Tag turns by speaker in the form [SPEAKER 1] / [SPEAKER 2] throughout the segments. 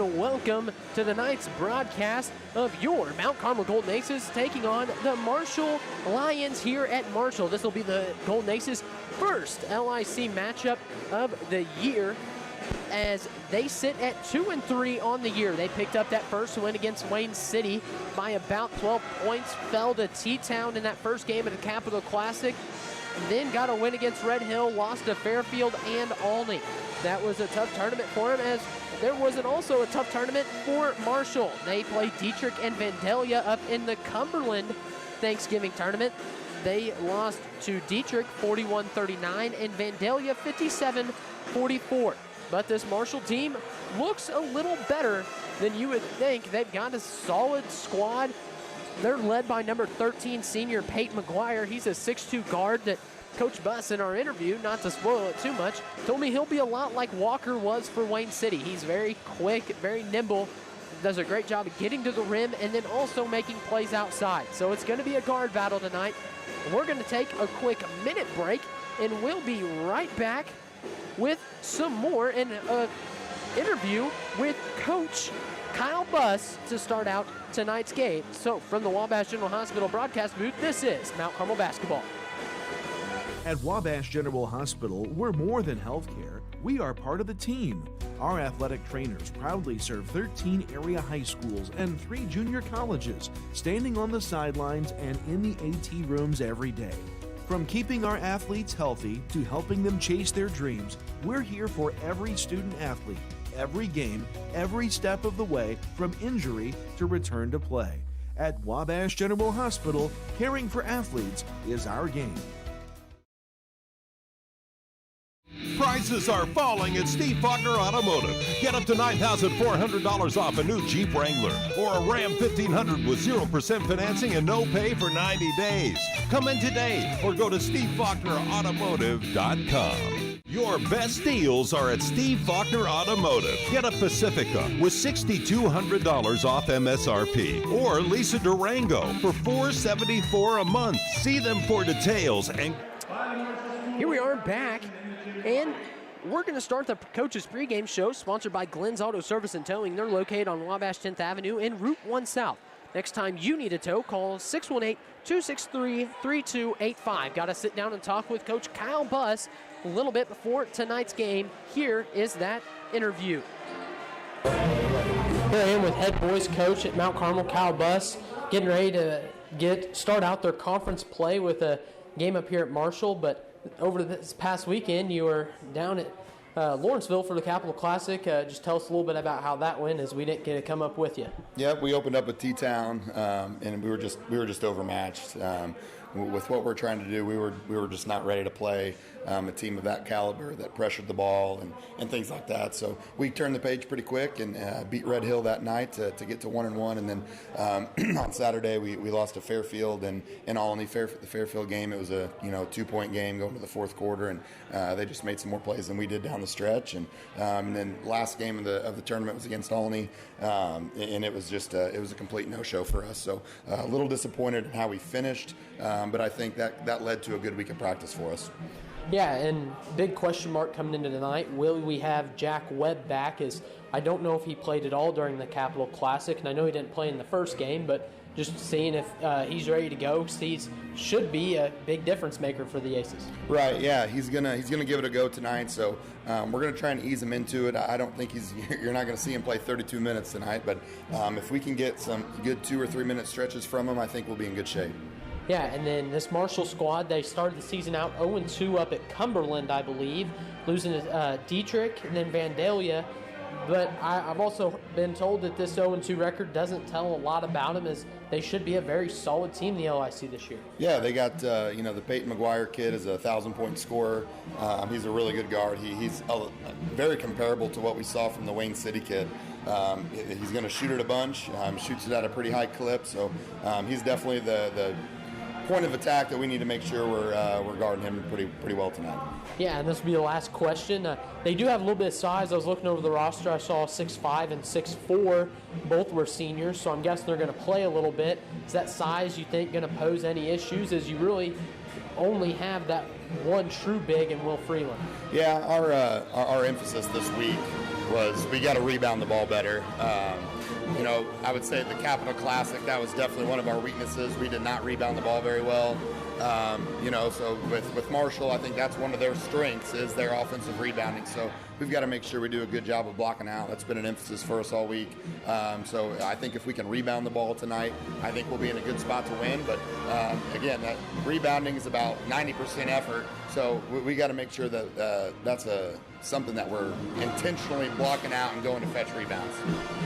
[SPEAKER 1] welcome to tonight's broadcast of your Mount Carmel Golden Aces taking on the Marshall Lions here at Marshall. This will be the Golden Aces' first LIC matchup of the year as they sit at 2-3 on the year. They picked up that first win against Wayne City by about 12 points, fell to T-Town in that first game at the Capital Classic, and then got a win against Red Hill, lost to Fairfield and Olney. That was a tough tournament for him, as there was also a tough tournament for Marshall. They played Dietrich and Vandalia up in the Cumberland Thanksgiving tournament. They lost to Dietrich 41-39 and Vandalia 57-44. But this Marshall team looks a little better than you would think. They've got a solid squad. They're led by number 13 senior Peyton McGuire. He's a 6'2 guard that Coach Buss in our interview, not to spoil it too much, told me he'll be a lot like Walker was for Wayne City. He's very quick, very nimble, does a great job of getting to the rim and then also making plays outside. So it's going to be a guard battle tonight. We're going to take a quick minute break and we'll be right back with some more and an interview with Coach Kyle Buss to start out tonight's game. So from the Wabash General Hospital broadcast booth, this is Mount Carmel Basketball.
[SPEAKER 2] At Wabash General Hospital, we're more than healthcare. We are part of the team. Our athletic trainers proudly serve 13 area high schools and 3 junior colleges, standing on the sidelines and in the AT rooms every day. From keeping our athletes healthy to helping them chase their dreams, we're here for every student athlete, every game, every step of the way, from injury to return to play. At Wabash General Hospital, caring for athletes is our game.
[SPEAKER 3] Prices are falling at Steve Faulkner Automotive. Get up to $9,400 off a new Jeep Wrangler or a Ram 1500 with 0% financing and no pay for 90 days. Come in today or go to SteveFaulknerAutomotive.com. Your best deals are at Steve Faulkner Automotive. Get a Pacifica with $6,200 off MSRP or lease a Durango for $474 a month. See them for details. And
[SPEAKER 1] here we are back. And we're going to start the Coach's pregame show, sponsored by Glenn's Auto Service and Towing. They're located on Wabash 10th Avenue and Route 1 South. Next time you need a tow, call 618-263-3285. Got to sit down and talk with Coach Kyle Buss a little bit before tonight's game. Here is that interview. Here I am with head boys coach at Mount Carmel, Kyle Buss, getting ready to start out their conference play with a game up here at Marshall, but over this past weekend, you were down at Lawrenceville for the Capital Classic. Just tell us a little bit about how that went, as we didn't get to come up with you.
[SPEAKER 4] Yep, we opened up with T-Town, and we were just overmatched. With what we're trying to do, we were just not ready to play a team of that caliber that pressured the ball and things like that. So we turned the page pretty quick and beat Red Hill that night to get to 1-1. And then on Saturday we lost to Fairfield and Olney. The Fairfield game, it was a 2-point game going to the fourth quarter, and they just made some more plays than we did down the stretch. And then last game of the tournament was against Olney, and it was just it was a complete no-show for us. So a little disappointed in how we finished. But I think that led to a good week of practice for us.
[SPEAKER 1] Yeah, and big question mark coming into tonight, will we have Jack Webb back? As I don't know if he played at all during the Capital Classic, and I know he didn't play in the first game, but just seeing if he's ready to go, because he should be a big difference maker for the Aces.
[SPEAKER 4] Right, yeah, he's gonna give it a go tonight, so we're gonna try and ease him into it. I don't think you're not gonna see him play 32 minutes tonight, but if we can get some good 2 or 3 minute stretches from him, I think we'll be in good shape.
[SPEAKER 1] Yeah, and then this Marshall squad, they started the season out 0-2 up at Cumberland, I believe, losing to Dietrich and then Vandalia. But I've also been told that this 0-2 record doesn't tell a lot about them, as they should be a very solid team in the LIC this year.
[SPEAKER 4] Yeah, they got, the Peyton McGuire kid is a 1,000-point scorer. He's a really good guard. He's very comparable to what we saw from the Wayne City kid. He's going to shoot it a bunch, shoots it at a pretty high clip, so he's definitely the point of attack that we need to make sure we're guarding him pretty well tonight.
[SPEAKER 1] Yeah, and this will be the last question. They do have a little bit of size. I was looking over the roster. I saw 6'5" and 6'4". Both were seniors, so I'm guessing they're going to play a little bit. Is that size, you think, going to pose any issues, as you really only have that one true big in Will Freeland?
[SPEAKER 4] Yeah, our emphasis this week was we got to rebound the ball better. You know, I would say the Capital Classic, that was definitely one of our weaknesses. We did not rebound the ball very well. You know, so with Marshall, I think that's one of their strengths is their offensive rebounding. So we've got to make sure we do a good job of blocking out. That's been an emphasis for us all week. So I think if we can rebound the ball tonight, I think we'll be in a good spot to win. But again, that rebounding is about 90% effort. So we got to make sure that that's something that we're intentionally blocking out and going to fetch rebounds.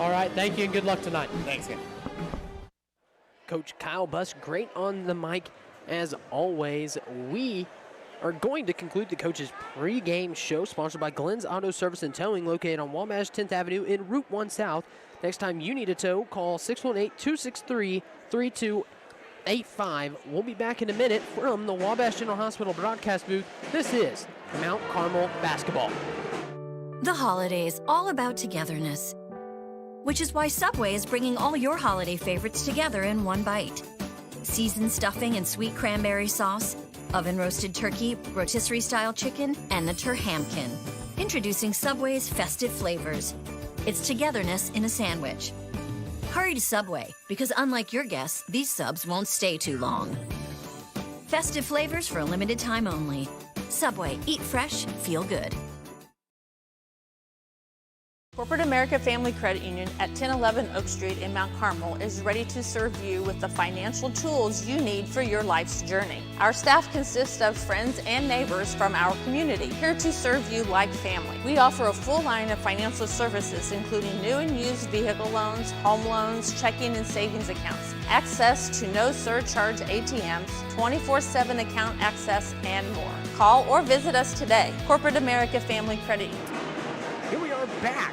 [SPEAKER 1] All right, thank you and good luck tonight.
[SPEAKER 4] Thanks, Ken.
[SPEAKER 1] Coach Kyle Buss, great on the mic as always. We are going to conclude the coach's pregame show, sponsored by Glenn's Auto Service and Towing, located on Wabash 10th Avenue in Route 1 South. Next time you need a tow, call 618-263-3285. We'll be back in a minute from the Wabash General Hospital broadcast booth. This is Mount Carmel basketball.
[SPEAKER 5] The holidays, all about togetherness, which is why Subway is bringing all your holiday favorites together in one bite. Seasoned stuffing and sweet cranberry sauce, oven-roasted turkey, rotisserie-style chicken, and the Turhamkin. Introducing Subway's festive flavors. It's togetherness in a sandwich. Hurry to Subway, because unlike your guests, these subs won't stay too long. Festive flavors for a limited time only. Subway, eat fresh, feel good.
[SPEAKER 6] Corporate America Family Credit Union at 1011 Oak Street in Mount Carmel is ready to serve you with the financial tools you need for your life's journey. Our staff consists of friends and neighbors from our community, here to serve you like family. We offer a full line of financial services, including new and used vehicle loans, home loans, checking and savings accounts, access to no surcharge ATMs, 24/7 account access, and more. Call or visit us today. Corporate America Family Credit Union.
[SPEAKER 1] Here we are back.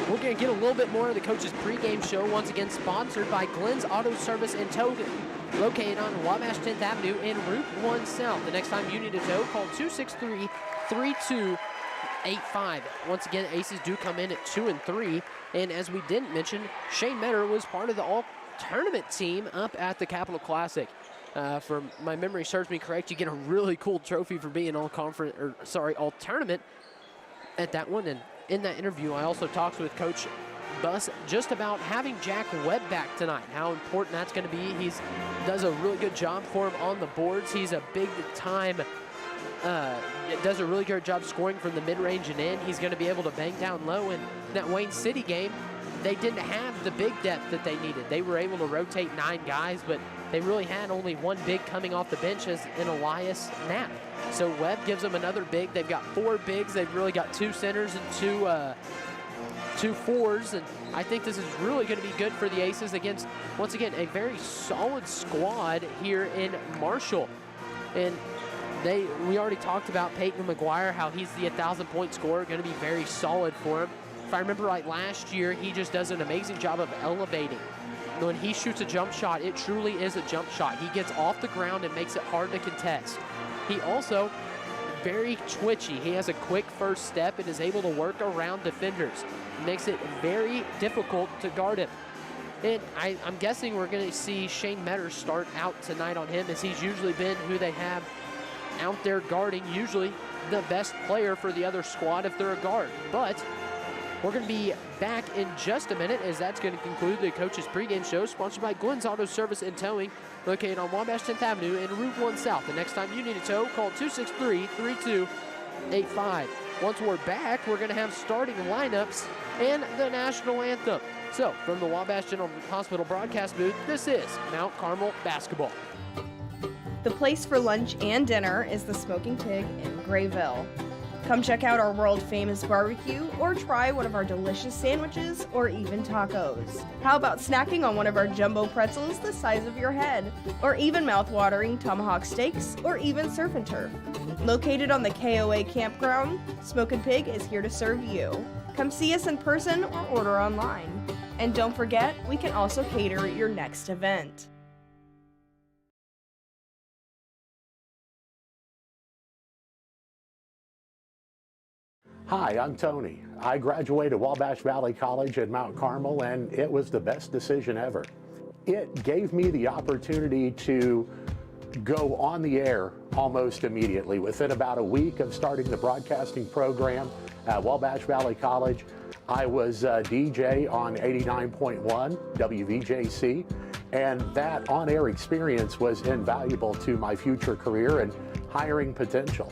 [SPEAKER 1] We're going to get a little bit more of the coach's pregame show, once again sponsored by Glenn's Auto Service and Towing, located on Wabash 10th Avenue in Route 1 South. The next time you need a tow, call 263-3285. Once again, Aces do come in at 2-3, and as we didn't mention, Shane Metter was part of the all-tournament team up at the Capital Classic. For my memory serves me correct, you get a really cool trophy for being all-tournament at that one. And in that interview, I also talked with Coach Buss just about having Jack Webb back tonight, how important that's going to be. He does a really good job for him on the boards. He's a big-time, does a really good job scoring from the mid-range and in. He's going to be able to bang down low. And in that Wayne City game, they didn't have the big depth that they needed. They were able to rotate 9 guys, but they really had only one big coming off the bench as in Elias Knapp. So Webb gives them another big. They've got 4 bigs. They've really got 2 centers and 2 fours. And I think this is really going to be good for the Aces against, once again, a very solid squad here in Marshall. And we already talked about Peyton McGuire, how he's the 1,000-point scorer, going to be very solid for him. If I remember right, last year, he just does an amazing job of elevating. When he shoots a jump shot, it truly is a jump shot. He gets off the ground and makes it hard to contest. He also very twitchy. He has a quick first step and is able to work around defenders. It makes it very difficult to guard him. And I'm guessing we're going to see Shane Metter start out tonight on him, as he's usually been who they have out there guarding, usually the best player for the other squad if they're a guard. But we're going to be back in just a minute, as that's going to conclude the coach's pregame show, sponsored by Glenn's Auto Service and Towing, located on Wabash 10th Avenue in Route 1 South. The next time you need a tow, call 263-3285. Once we're back, we're going to have starting lineups and the national anthem. So, from the Wabash General Hospital broadcast booth, this is Mount Carmel basketball.
[SPEAKER 7] The place for lunch and dinner is the Smoking Pig in Grayville. Come check out our world-famous barbecue, or try one of our delicious sandwiches, or even tacos. How about snacking on one of our jumbo pretzels the size of your head, or even mouth-watering tomahawk steaks, or even surf and turf? Located on the KOA campground, Smokin' Pig is here to serve you. Come see us in person or order online. And don't forget, we can also cater your next event.
[SPEAKER 8] Hi, I'm Tony. I graduated Wabash Valley College at Mount Carmel, and it was the best decision ever. It gave me the opportunity to go on the air almost immediately. Within about a week of starting the broadcasting program, At Wabash Valley College, I was DJ on 89.1 WVJC, and that on-air experience was invaluable to my future career and hiring potential.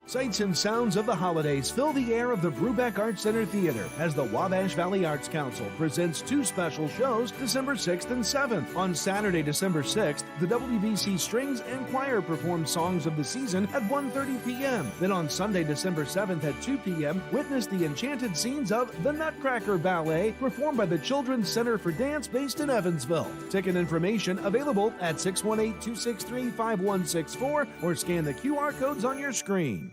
[SPEAKER 2] Sights and sounds of the holidays fill the air of the Brubeck Arts Center Theater as the Wabash Valley Arts Council presents two special shows December 6th and 7th. On Saturday, December 6th, the WVC Strings and Choir perform songs of the season at 1:30 p.m. Then on Sunday, December 7th at 2 p.m., witness the enchanted scenes of The Nutcracker Ballet performed by the Children's Center for Dance based in Evansville. Ticket information available at 618-263-5164 or scan the QR codes on your screen.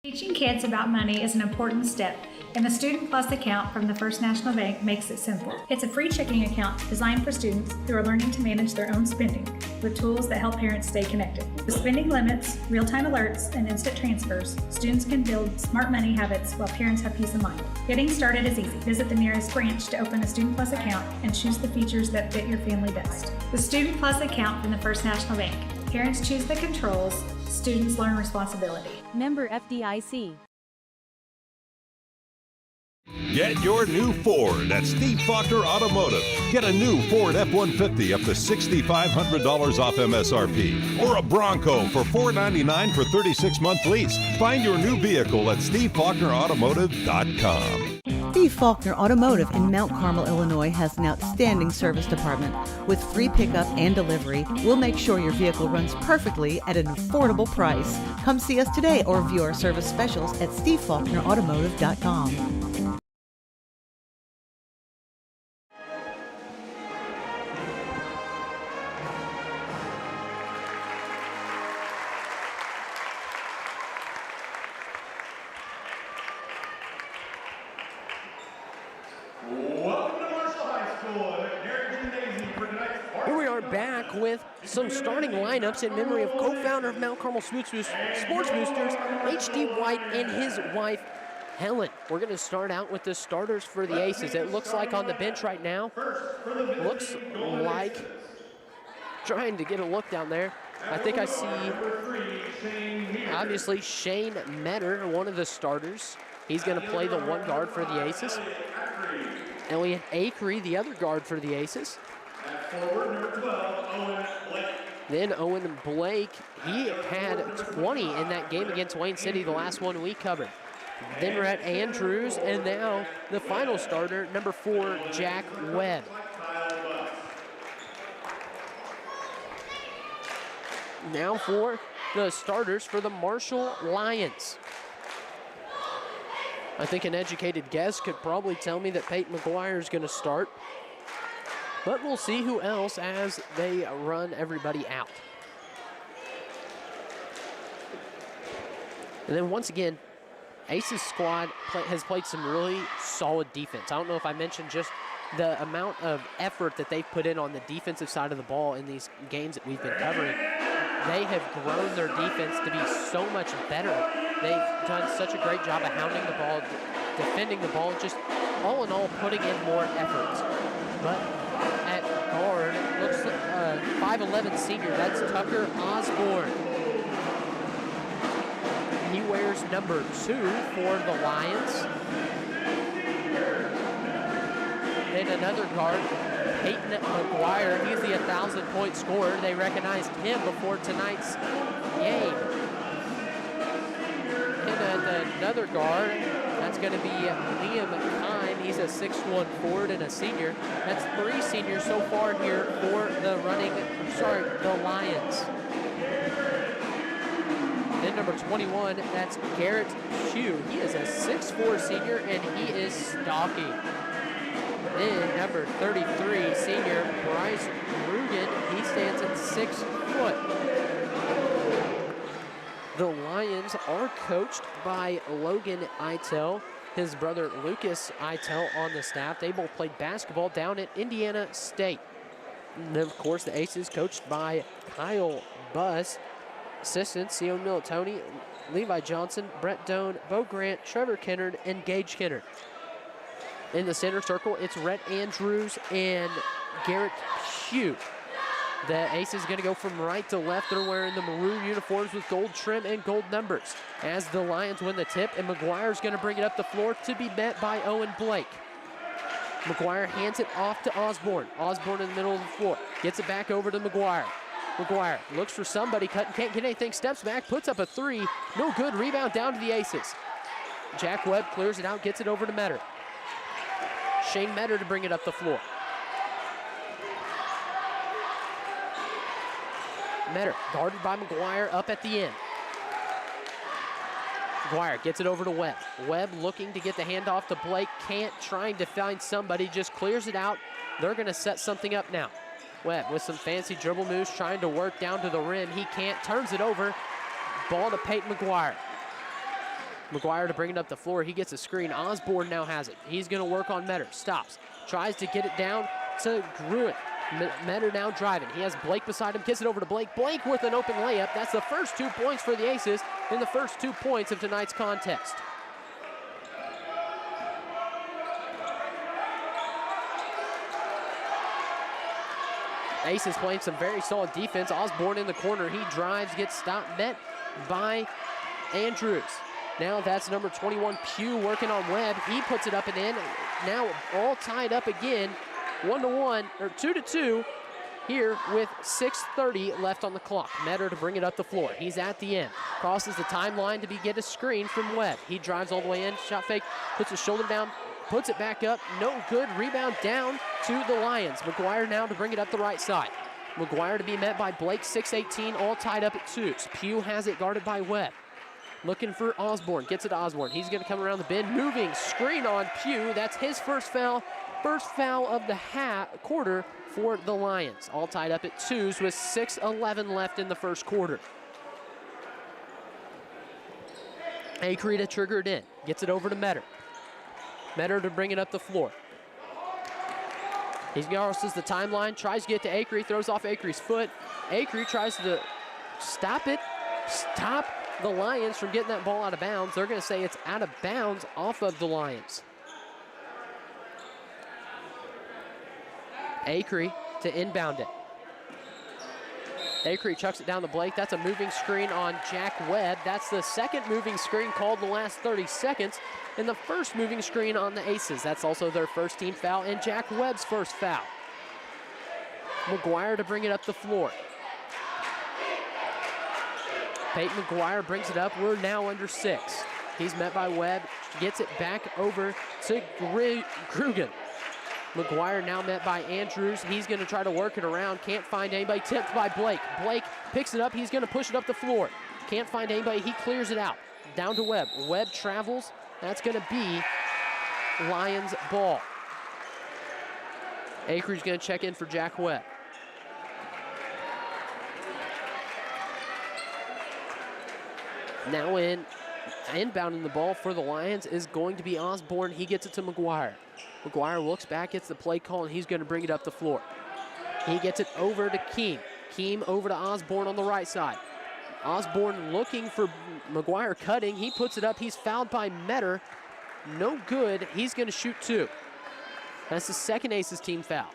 [SPEAKER 9] Teaching kids about money is an important step, and the Student Plus account from the First National Bank makes it simple. It's a free checking account designed for students who are learning to manage their own spending with tools that help parents stay connected. With spending limits, real-time alerts, and instant transfers, students can build smart money habits while parents have peace of mind. Getting started is easy. Visit the nearest branch to open a Student Plus account and choose the features that fit your family best. The Student Plus account from the First National Bank. Parents choose the controls, students learn responsibility.
[SPEAKER 10] Member FDIC.
[SPEAKER 3] Get your new Ford at Steve Faulkner Automotive. Get a new Ford F-150 up to $6,500 off MSRP. Or a Bronco for $499 for 36-month lease. Find your new vehicle at SteveFaulknerAutomotive.com.
[SPEAKER 11] Steve Faulkner Automotive in Mount Carmel, Illinois has an outstanding service department. With free pickup and delivery, we'll make sure your vehicle runs perfectly at an affordable price. Come see us today or view our service specials at SteveFaulknerAutomotive.com.
[SPEAKER 1] Here we are back with some starting lineups in memory of co-founder of Mount Carmel Sports Boosters, H.D. White, and his wife, Helen. We're going to start out with the starters for the Aces. It looks like on the bench right now, looks like, trying to get a look down there, I think I see, obviously, Shane Metter, one of the starters. He's going to play the one guard for the Aces. Elliot Acree, the other guard for the Aces. Then Owen Blake, he had 20 in that game against Wayne City, the last one we covered. Then Rhett Andrews, and now the final starter, number 4, Jack Webb. Now for the starters for the Marshall Lions. I think an educated guess could probably tell me that Peyton McGuire is going to start. But we'll see who else as they run everybody out. And then once again, Aces squad has played some really solid defense. I don't know if I mentioned just the amount of effort that they've put in on the defensive side of the ball in these games that we've been covering. They have grown their defense to be so much better. They've done such a great job of hounding the ball, defending the ball, just all in all putting in more efforts. But at guard, looks like 5'11" senior, that's Tucker Osborne. He wears number 2 for the Lions. Then another guard, Peyton McGuire, he's the 1,000-point scorer. They recognized him before tonight's game. And another guard, that's going to be Liam Kine. He's a 6'1" forward and a senior. That's 3 seniors so far here for the the Lions. Then number 21, that's Garrett Pugh. He is a 6'4" senior, and he is stocky. Then number 33, senior Bryce Rugen. He stands at 6 foot. The Lions are coached by Logan Eitel, his brother Lucas Eitel on the staff. They both played basketball down at Indiana State. And then, of course, the Aces coached by Kyle Buss. Assistants, Sion Militoni, Levi Johnson, Brett Doan, Bo Grant, Trevor Kennard, and Gage Kennard. In the center circle, it's Rhett Andrews and Garrett Pugh. The Aces going to go from right to left. They're wearing the maroon uniforms with gold trim and gold numbers. As the Lions win the tip, and McGuire's going to bring it up the floor to be met by Owen Blake. McGuire hands it off to Osborne. Osborne in the middle of the floor. Gets it back over to McGuire. McGuire looks for somebody, can't get anything, steps back, puts up a three. No good, rebound down to the Aces. Jack Webb clears it out, gets it over to Metter. Shane Metter to bring it up the floor. Metter guarded by McGuire up at the end. McGuire gets it over to Webb. Webb looking to get the handoff to Blake, can't, trying to find somebody, just clears it out. They're gonna set something up now. Webb with some fancy dribble moves, trying to work down to the rim. He can't, turns it over. Ball to Peyton McGuire. McGuire to bring it up the floor. He gets a screen. Osborne now has it. He's gonna work on Metter. Stops, tries to get it down to Gruen. Metter now driving. He has Blake beside him, gets it over to Blake. Blake with an open layup. That's the first 2 points for the Aces in the first 2 points of tonight's contest. Aces playing some very solid defense. Osborne in the corner. He drives, gets stopped, met by Andrews. Now that's number 21, Pugh, working on Webb. He puts it up and in. Now all tied up again. 1-1, or 2-2 here with 6:30 left on the clock. Metter to bring it up the floor. He's at the end. Crosses the timeline to get a screen from Webb. He drives all the way in, shot fake, puts his shoulder down, puts it back up. No good, rebound down to the Lions. McGuire now to bring it up the right side. McGuire to be met by Blake, 6'18", all tied up at twos. Pugh has it guarded by Webb. Looking for Osborne, gets it to Osborne. He's gonna come around the bend, moving, screen on Pugh. That's his first foul of the quarter for the Lions. All tied up at twos with 6:11 left in the first quarter. Acree to trigger it in, gets it over to Metter. Metter to bring it up the floor. He crosses the timeline, tries to get to Acree, throws off Acree's foot. Acree tries to stop the Lions from getting that ball out of bounds. They're gonna say it's out of bounds off of the Lions. Acree to inbound it. Acree chucks it down to Blake. That's a moving screen on Jack Webb. That's the second moving screen called in the last 30 seconds, and the first moving screen on the Aces. That's also their first team foul and Jack Webb's first foul. McGuire to bring it up the floor. Peyton McGuire brings it up. We're now under 6. He's met by Webb, gets it back over to Grugan. McGuire now met by Andrews. He's going to try to work it around. Can't find anybody. Tipped by Blake. Blake picks it up. He's going to push it up the floor. Can't find anybody. He clears it out. Down to Webb. Webb travels. That's going to be Lions ball. Acree's going to check in for Jack Webb. Now inbounding the ball for the Lions is going to be Osborne. He gets it to McGuire. McGuire looks back, gets the play call, and he's going to bring it up the floor. He gets it over to Keem. Keem over to Osborne on the right side. Osborne looking for McGuire cutting. He puts it up. He's fouled by Metter. No good. He's going to shoot 2. That's the second Aces team foul.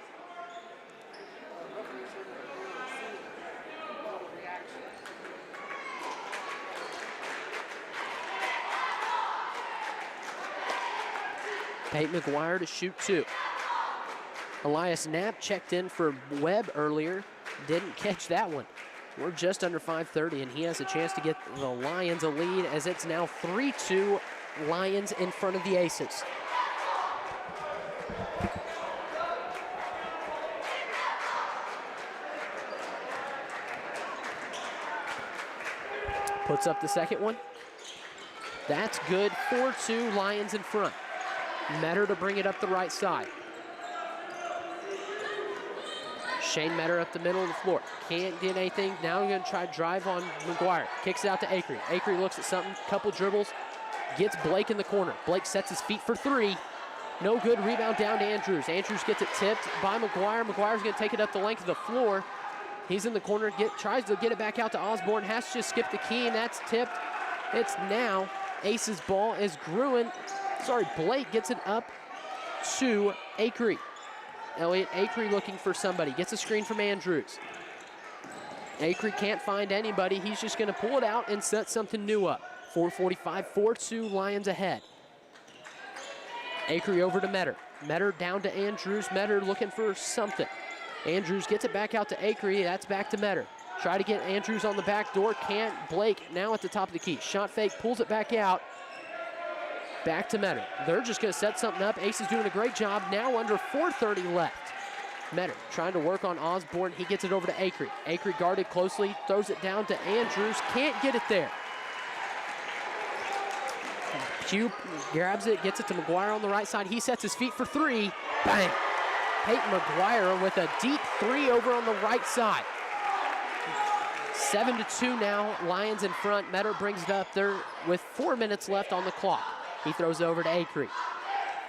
[SPEAKER 1] Peyton McGuire to shoot 2. Elias Knapp checked in for Webb earlier. Didn't catch that one. We're just under 5:30, and he has a chance to get the Lions a lead as it's now 3-2 Lions in front of the Aces. Puts up the second one. That's good. 4-2 Lions in front. Metter to bring it up the right side. Shane Metter up the middle of the floor. Can't get anything. Now we're going to try to drive on McGuire. Kicks it out to Acree. Acree looks at something. Couple dribbles. Gets Blake in the corner. Blake sets his feet for 3. No good. Rebound down to Andrews. Andrews gets it tipped by McGuire. McGuire's going to take it up the length of the floor. He's in the corner. Tries to get it back out to Osborne. Has to just skip the key, and that's tipped. It's now Aces ball as Blake gets it up to Acree. Elliott Acree looking for somebody. Gets a screen from Andrews. Acree can't find anybody. He's just going to pull it out and set something new up. 4:45, 4-2, Lions ahead. Acree over to Metter. Metter down to Andrews. Metter looking for something. Andrews gets it back out to Acree. That's back to Metter. Try to get Andrews on the back door. Can't. Blake now at the top of the key. Shot fake, pulls it back out. Back to Metter. They're just going to set something up. Ace is doing a great job. Now under 4:30 left. Metter trying to work on Osborne. He gets it over to Acree. Acree guarded closely. Throws it down to Andrews. Can't get it there. Pugh grabs it, gets it to McGuire on the right side. He sets his feet for three. Bang. Peyton McGuire with a deep three over on the right side. 7-2 now, Lions in front. Metter brings it up there with 4 minutes left on the clock. He throws over to Acree.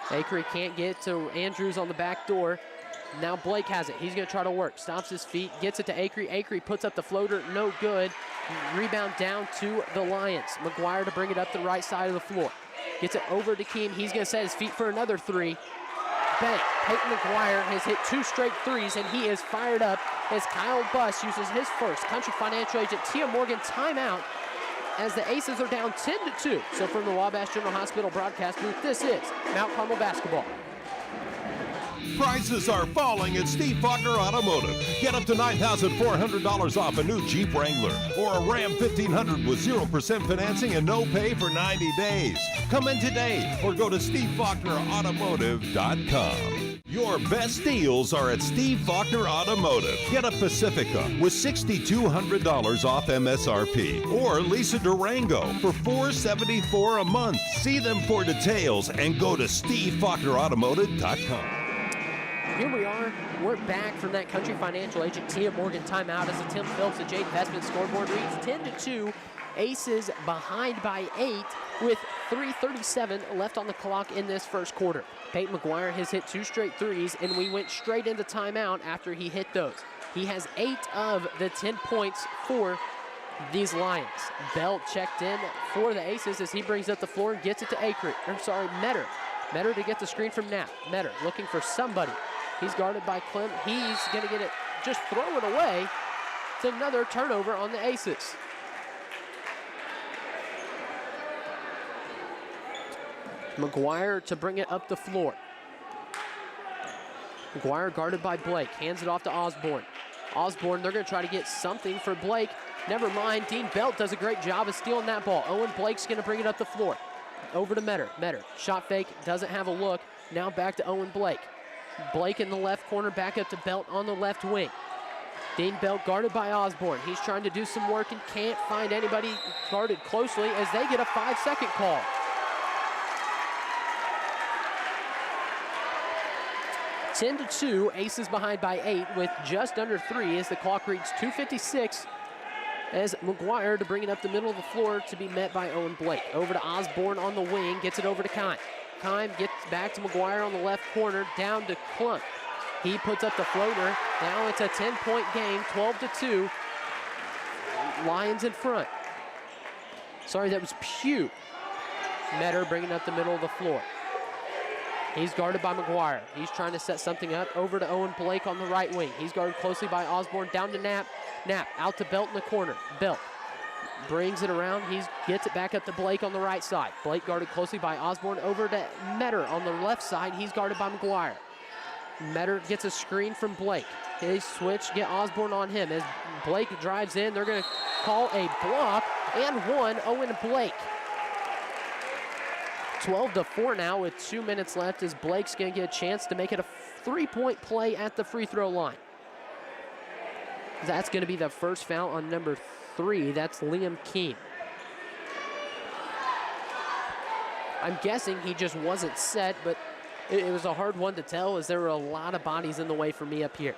[SPEAKER 1] Acree can't get to Andrews on the back door. Now Blake has it. He's going to try to work. Stops his feet, gets it to Acree. Acree puts up the floater, no good. Rebound down to the Lions. McGuire to bring it up the right side of the floor. Gets it over to Keem. He's going to set his feet for another three. Bang. Peyton McGuire has hit 2 straight threes, and he is fired up as Kyle Buss uses his first Country Financial Agent Tia Morgan timeout as the Aces are down 10-2. So from the Wabash General Hospital broadcast booth, this is Mount Carmel basketball.
[SPEAKER 3] Prices are falling at Steve Faulkner Automotive. Get up to $9,400 off a new Jeep Wrangler or a Ram 1500 with 0% financing and no pay for 90 days. Come in today or go to SteveFaulknerAutomotive.com. Your best deals are at Steve Faulkner Automotive. Get a Pacifica with $6,200 off MSRP or lease a Durango for $474 a month. See them for details and go to SteveFaulknerAutomotive.com.
[SPEAKER 1] Here we are. We're back from that Country Financial Agent Tia Morgan timeout as the Tim Phelps and Jade Vestman scoreboard reads 10-2. Aces behind by 8 with 3:37 left on the clock in this first quarter. Peyton McGuire has hit 2 straight threes, and we went straight into timeout after he hit those. He has 8 of the 10 points for these Lions. Belt checked in for the Aces as he brings up the floor and gets it to Metter. Metter to get the screen from Knapp. Metter looking for somebody. He's guarded by Clem. He's going to get it, just throw it away. It's another turnover on the Aces. McGuire to bring it up the floor. McGuire guarded by Blake. Hands it off to Osborne. Osborne, they're going to try to get something for Blake. Never mind. Dean Belt does a great job of stealing that ball. Owen Blake's going to bring it up the floor. Over to Metter. Metter, shot fake, doesn't have a look. Now back to Owen Blake. Blake in the left corner, back up to Belt on the left wing. Dean Belt guarded by Osborne. He's trying to do some work and can't find anybody guarded closely as they get a 5-second call. Ten to 2, Aces behind by 8 with just under 3 as the clock reads 2:56 as McGuire to bring it up the middle of the floor to be met by Owen Blake. Over to Osborne on the wing, gets it over to Kime. Kime gets back to McGuire on the left corner, down to Klump. He puts up the floater. Now it's a 10-point game, 12-2. Lions in front. Sorry, that was Pugh. Metter bringing up the middle of the floor. He's guarded by McGuire. He's trying to set something up. Over to Owen Blake on the right wing. He's guarded closely by Osborne. Down to Knapp. Knapp out to Belt in the corner. Belt brings it around. He gets it back up to Blake on the right side. Blake guarded closely by Osborne. Over to Metter on the left side. He's guarded by McGuire. Metter gets a screen from Blake. His switch, get Osborne on him. As Blake drives in, they're going to call a block and one. Owen Blake. 12-4 now with 2 minutes left as Blake's going to get a chance to make it a 3-point play at the free throw line. That's going to be the first foul on number 3. That's Liam Keene. I'm guessing he just wasn't set, but it was a hard one to tell as there were a lot of bodies in the way for me up here.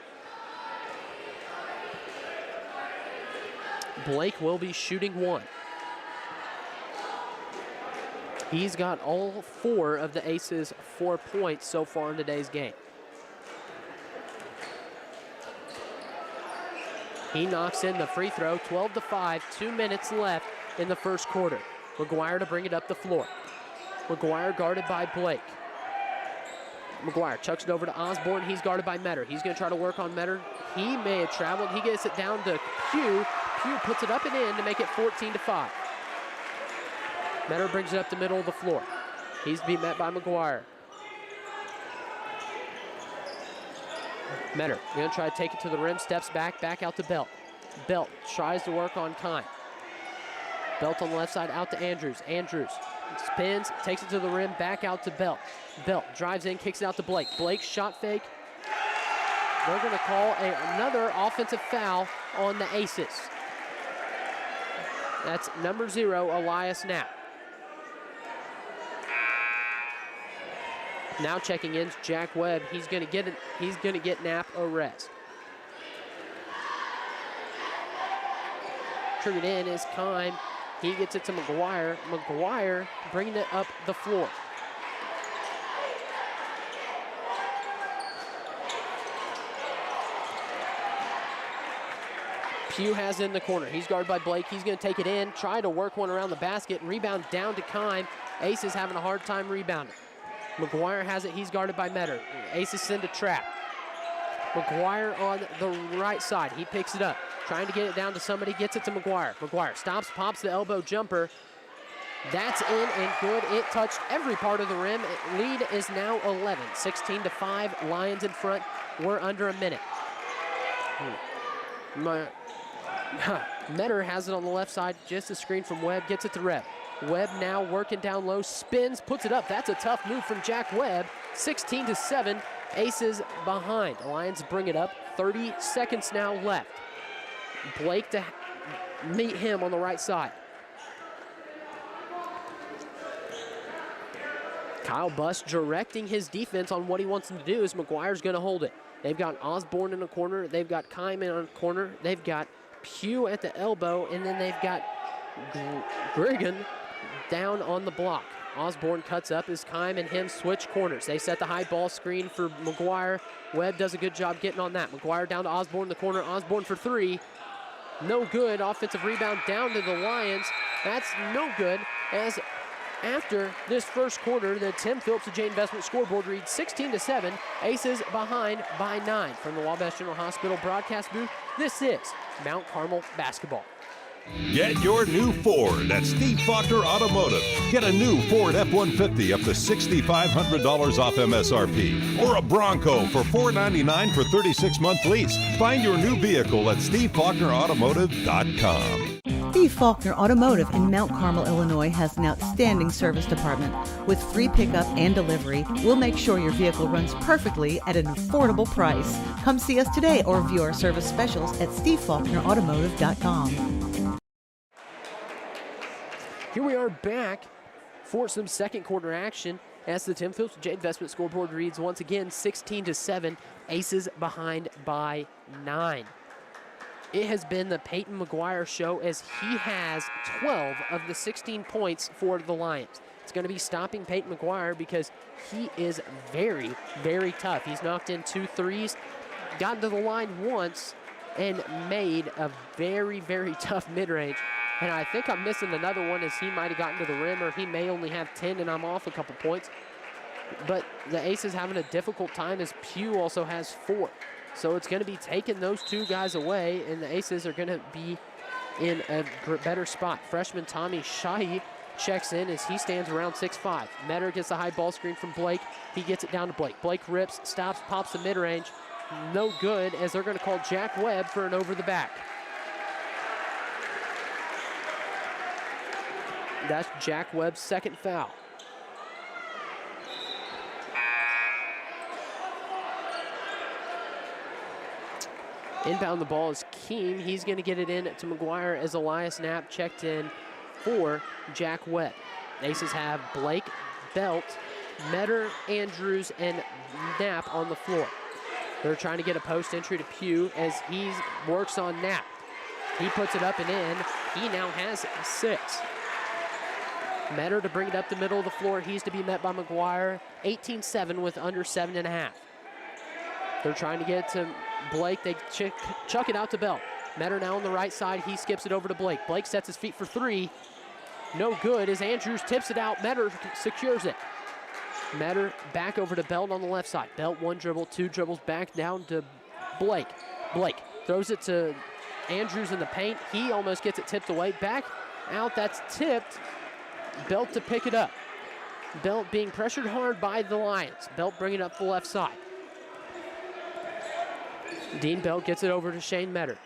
[SPEAKER 1] Blake will be shooting 1. He's got all 4 of the Aces' 4 points so far in today's game. He knocks in the free throw, 12-5, 2 minutes left in the first quarter. McGuire to bring it up the floor. McGuire guarded by Blake. McGuire chucks it over to Osborne. He's guarded by Metter. He's going to try to work on Metter. He may have traveled. He gets it down to Pugh. Pugh puts it up and in to make it 14-5. Metter brings it up the middle of the floor. He's being met by McGuire. Metter going to try to take it to the rim, steps back out to Belt. Belt tries to work on Kine. Belt on the left side out to Andrews. Andrews spins, takes it to the rim, back out to Belt. Belt drives in, kicks it out to Blake. Blake shot fake. They're going to call another offensive foul on the Aces. That's number 0, Elias Knapp. Now checking in, Jack Webb. He's going to get Knapp a rest. Triggered in is Kime. He gets it to McGuire. McGuire bringing it up the floor. Pugh has it in the corner. He's guarded by Blake. He's going to take it in, try to work one around the basket, rebound down to Kime. Aces having a hard time rebounding. McGuire has it. He's guarded by Metter. Aces send a trap. McGuire on the right side. He picks it up. Trying to get it down to somebody, gets it to McGuire. McGuire stops, pops the elbow jumper. That's in and good. It touched every part of the rim. Lead is now 11, 16-5. Lions in front. We're under a minute. Metter has it on the left side, just a screen from Webb, gets it to Rebb. Webb now working down low, spins, puts it up. That's a tough move from Jack Webb. 16-7, Aces behind. Lions bring it up, 30 seconds now left. Blake to meet him on the right side. Kyle Buss directing his defense on what he wants them to do as McGuire's going to hold it. They've got Osborne in the corner. They've got Kime in the corner. They've got Pugh at the elbow, and then they've got Grigan down on the block. Osborne cuts up as Kime and him switch corners. They set the high ball screen for McGuire. Webb does a good job getting on that. McGuire down to Osborne in the corner. Osborne for 3. No good. Offensive rebound down to the Lions. That's no good, as after this first quarter, the Tim Phillips J Investment scoreboard reads 16-7. Aces behind by 9. From the Wabash General Hospital broadcast booth, this is Mount Carmel basketball.
[SPEAKER 3] Get your new Ford at Steve Faulkner Automotive. Get a new Ford F-150 up to $6,500 off MSRP. Or a Bronco for $499 for 36-month lease. Find your new vehicle at SteveFaulknerAutomotive.com.
[SPEAKER 11] Steve Faulkner Automotive in Mount Carmel, Illinois has an outstanding service department. With free pickup and delivery, we'll make sure your vehicle runs perfectly at an affordable price. Come see us today or view our service specials at SteveFaulknerAutomotive.com.
[SPEAKER 1] Here we are back for some second quarter action as the Tim Phillips J Investment scoreboard reads once again 16-7. Aces behind by 9. It has been the Peyton McGuire show as he has 12 of the 16 points for the Lions. It's going to be stopping Peyton McGuire because he is very, very tough. He's knocked in 2 threes, gotten to the line once, and made a very, very tough mid-range. And I think I'm missing another one as he might have gotten to the rim, or he may only have 10 and I'm off a couple points. But the Aces having a difficult time as Pugh also has 4. So it's going to be taking those 2 guys away, and the Aces are going to be in a better spot. Freshman Tommy Shahi checks in as he stands around 6'5". Metter gets the high ball screen from Blake. He gets it down to Blake. Blake rips, stops, pops the mid-range. No good, as they're going to call Jack Webb for an over the back. That's Jack Webb's second foul. Inbound the ball is Keem. He's going to get it in to McGuire as Elias Knapp checked in for Jack Webb. Aces have Blake, Belt, Metter, Andrews, and Knapp on the floor. They're trying to get a post entry to Pugh as he works on Knapp. He puts it up and in. He now has 6. Metter to bring it up the middle of the floor. He's to be met by McGuire. 18-7 with under 7.5. They're trying to get it to Blake. They chuck it out to Belt. Metter now on the right side. He skips it over to Blake. Blake sets his feet for 3. No good as Andrews tips it out. Metter secures it. Metter back over to Belt on the left side. Belt 1 dribble, 2 dribbles, back down to Blake. Blake throws it to Andrews in the paint. He almost gets it tipped away. Back out, that's tipped. Belt to pick it up. Belt being pressured hard by the Lions. Belt bringing up the left side. Dean Belt gets it over to Shane Metter.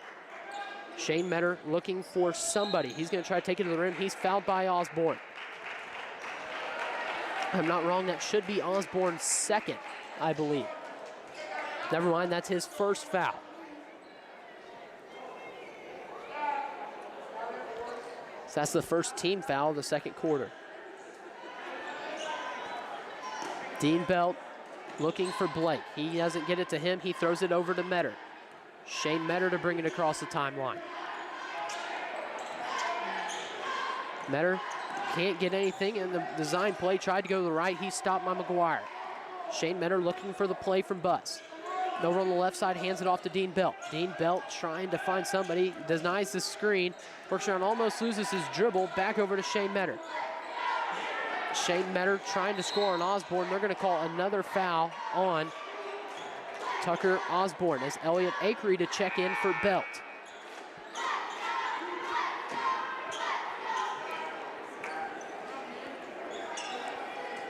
[SPEAKER 1] Shane Metter looking for somebody. He's going to try to take it to the rim. He's fouled by Osborne. I'm not wrong, that should be Osborne's second, I believe. Never mind, that's his first foul. So that's the first team foul of the second quarter. Dean Belt looking for Blake. He doesn't get it to him. He throws it over to Metter. Shane Metter to bring it across the timeline. Metter can't get anything in the design play. Tried to go to the right. He's stopped by McGuire. Shane Metter looking for the play from Buss. Over on the left side, hands it off to Dean Belt. Dean Belt trying to find somebody, denies the screen. Works around, almost loses his dribble. Back over to Shane Metter. Shane Metter trying to score on Osborne. They're going to call another foul on Tucker Osborne as Elliott Akery to check in for Belt.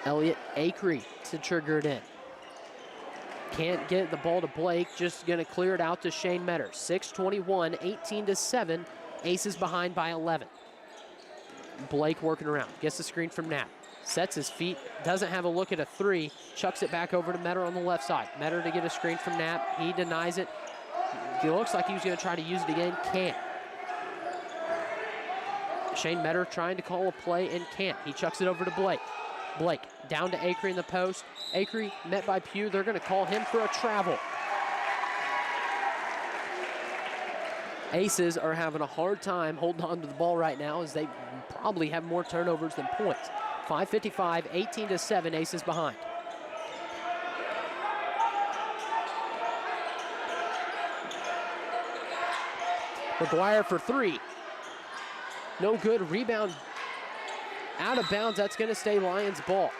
[SPEAKER 1] Elliott Akery to trigger it in. Can't get the ball to Blake, just gonna clear it out to Shane Metter. 6:21, 18-7, Aces behind by 11. Blake working around, gets the screen from Knapp. Sets his feet, doesn't have a look at a three, chucks it back over to Metter on the left side. Metter to get a screen from Knapp, he denies it. It looks like he was gonna try to use it again, can't. Shane Metter trying to call a play and can't. He chucks it over to Blake. Blake down to Akery in the post. Akery met by Pugh. They're going to call him for a travel. Aces are having a hard time holding on to the ball right now as they probably have more turnovers than points. 5:55, 18-7, Aces behind. McGuire for three. No good. Rebound out of bounds. That's going to stay Lions ball.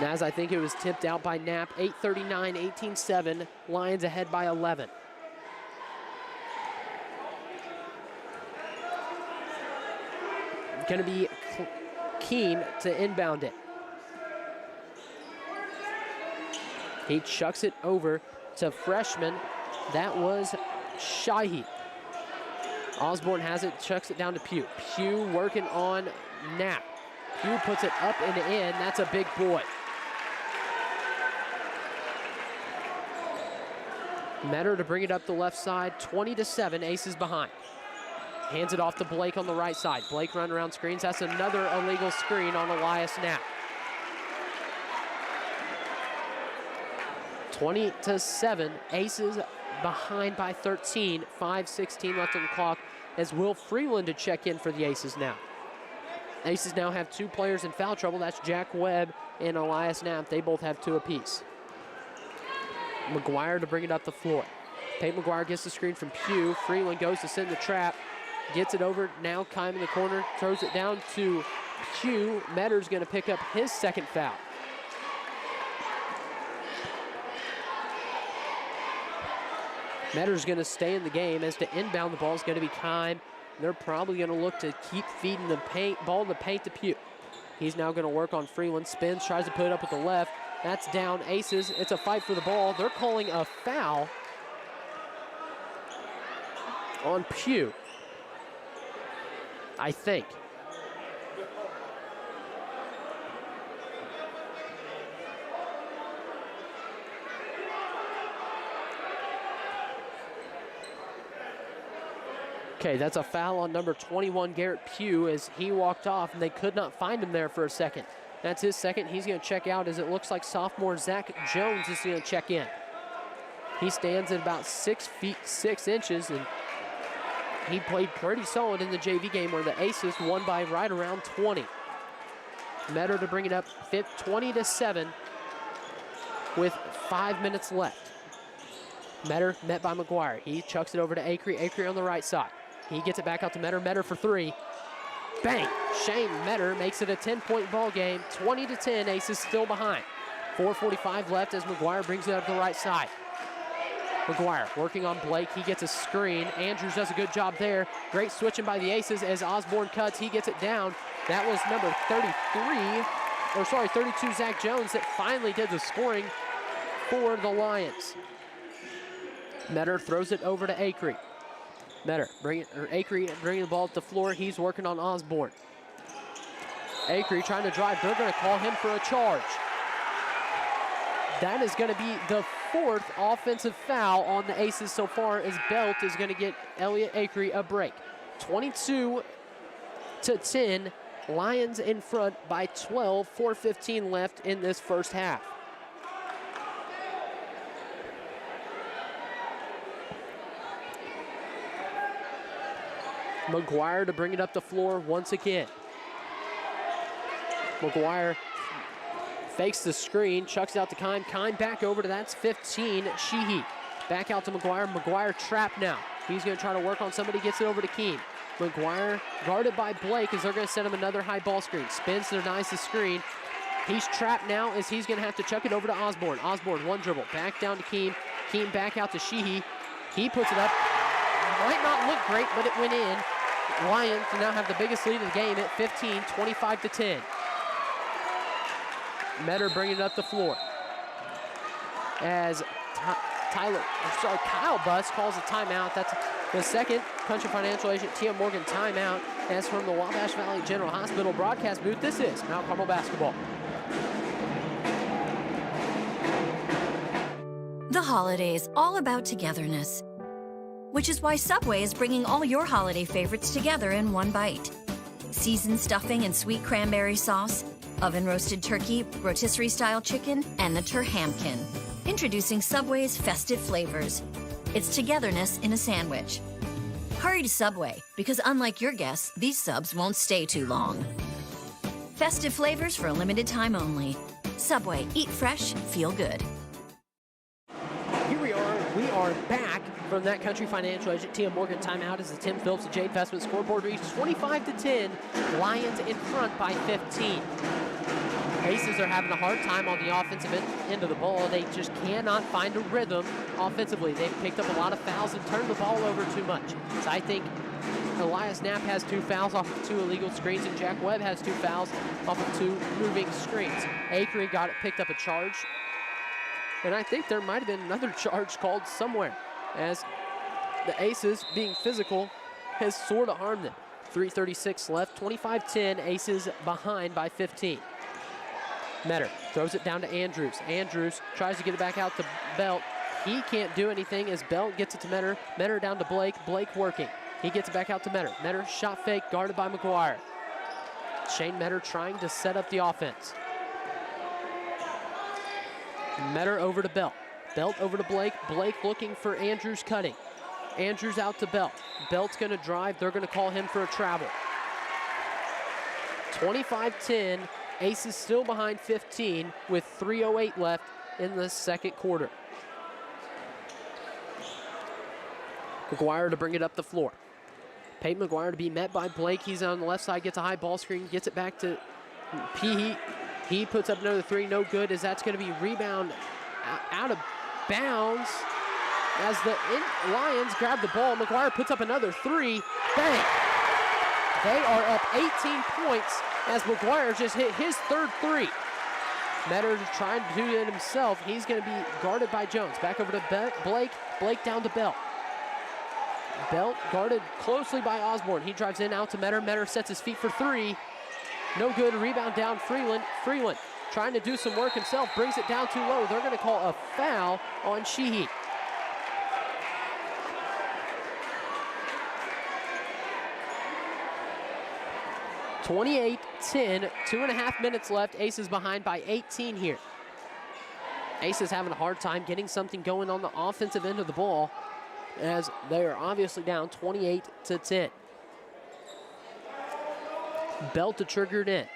[SPEAKER 1] Naz, I think it was tipped out by Knapp. 8:39, 18-7. Lions ahead by 11. Going to be Keen to inbound it. He chucks it over to freshman. That was Shahi. Osborne has it, chucks it down to Pugh. Pugh working on Knapp. Pugh puts it up and in. That's a big boy. Metter to bring it up the left side. 20-7, Aces behind. Hands it off to Blake on the right side. Blake run around screens. That's another illegal screen on Elias Knapp. 20-7, Aces behind by 13. 5:16 left on the clock as Will Freeland to check in for the Aces now. Aces now have two players in foul trouble. That's Jack Webb and Elias Knapp. They both have two apiece. McGuire to bring it up the floor. Peyton McGuire gets the screen from Pugh. Freeland goes to send the trap. Gets it over. Now Kime in the corner. Throws it down to Pugh. Metter's going to pick up his second foul. Metter's going to stay in the game. As to inbound the ball is going to be Kime. They're probably going to look to keep feeding the ball in the paint to Pugh. He's now going to work on Freeland. Spins, tries to put it up with the left. That's down. Aces. It's a fight for the ball. They're calling a foul on Pugh, I think. Okay, that's a foul on number 21, Garrett Pugh, as he walked off, and they could not find him there for a second. That's his second. He's going to check out as it looks like sophomore Zach Jones is going to check in. He stands at about 6 feet 6 inches, and he played pretty solid in the JV game where the Aces won by right around 20. Metter to bring it up 20-7 with 5 minutes left. Metter met by McGuire. He chucks it over to Akery. Akery on the right side. He gets it back out to Metter. Metter for three. Bang! Shane Metter makes it a 10-point ball game. 20-10, Aces still behind. 4:45 left as McGuire brings it up the right side. McGuire working on Blake. He gets a screen. Andrews does a good job there. Great switching by the Aces as Osborne cuts. He gets it down. That was number 32, Zach Jones, that finally did the scoring for the Lions. Metter throws it over to Acree. Acree bringing the ball to the floor. He's working on Osborne. Acree trying to drive. They're going to call him for a charge. That is going to be the 4th offensive foul on the Aces so far, as Belt is going to get Elliot Acree a break. 22-10, Lions in front by 12, 4:15 left in this first half. McGuire to bring it up the floor once again. McGuire fakes the screen, chucks it out to Kime. Kime back over to, that's 15, Sheehy. Back out to McGuire. McGuire trapped now. He's going to try to work on somebody, gets it over to Keene. McGuire guarded by Blake as they're going to send him another high ball screen. Spins, denies the screen. He's trapped now as he's going to have to chuck it over to Osborne. Osborne, one dribble, back down to Keene. Keene back out to Sheehy. He puts it up. Might not look great, but it went in. Lions now have the biggest lead of the game at 15, 25-10. Metter bringing it up the floor. As Kyle Buss calls a timeout. That's the second Country Financial agent Tia Morgan timeout. As from the Wabash Valley General Hospital broadcast booth, this is Mount Carmel basketball.
[SPEAKER 5] The holidays, all about togetherness. Which is why Subway is bringing all your holiday favorites together in one bite. Seasoned stuffing and sweet cranberry sauce, oven-roasted turkey, rotisserie-style chicken, and the Turhamkin. Introducing Subway's festive flavors. It's togetherness in a sandwich. Hurry to Subway, because unlike your guests, these subs won't stay too long. Festive flavors for a limited time only. Subway, eat fresh, feel good.
[SPEAKER 1] Here we are back from that Country Financial agent Tia Morgan timeout as the Tim Phillips and Jade Fessman scoreboard reaches 25-10. Lions in front by 15. Aces are having a hard time on the offensive end of the ball. They just cannot find a rhythm offensively. They've picked up a lot of fouls and turned the ball over too much. So I think Elias Knapp has 2 fouls off of 2 illegal screens, and Jack Webb has 2 fouls off of 2 moving screens. Acree picked up a charge, and I think there might have been another charge called somewhere, as the Aces, being physical, has sort of harmed them. 3:36 left, 25-10, Aces behind by 15. Metter throws it down to Andrews. Andrews tries to get it back out to Belt. He can't do anything as Belt gets it to Metter. Metter down to Blake. Blake working. He gets it back out to Metter. Metter shot fake, guarded by McGuire. Shane Metter trying to set up the offense. Metter over to Belt. Belt over to Blake. Blake looking for Andrews cutting. Andrews out to Belt. Belt's going to drive. They're going to call him for a travel. 25-10. Aces still behind 15 with 3:08 left in the second quarter. McGuire to bring it up the floor. Peyton McGuire to be met by Blake. He's on the left side, gets a high ball screen, gets it back to P. He puts up another 3, no good, as that's going to be rebound out of bounds. As the Lions grab the ball, McGuire puts up another 3. Bang! They are up 18 points as McGuire just hit his 3rd 3. Metter trying to do it himself. He's going to be guarded by Jones. Back over to Blake. Blake down to Belt. Belt guarded closely by Osborne. He drives in out to Metter. Metter sets his feet for 3. No good. Rebound down Freeland. Freeland trying to do some work himself. Brings it down too low. They're going to call a foul on Sheehy. (28-10), 2.5 minutes left. Aces behind by 18 here. Aces having a hard time getting something going on the offensive end of the ball, as they are obviously down 28-10. Belt to trigger it in.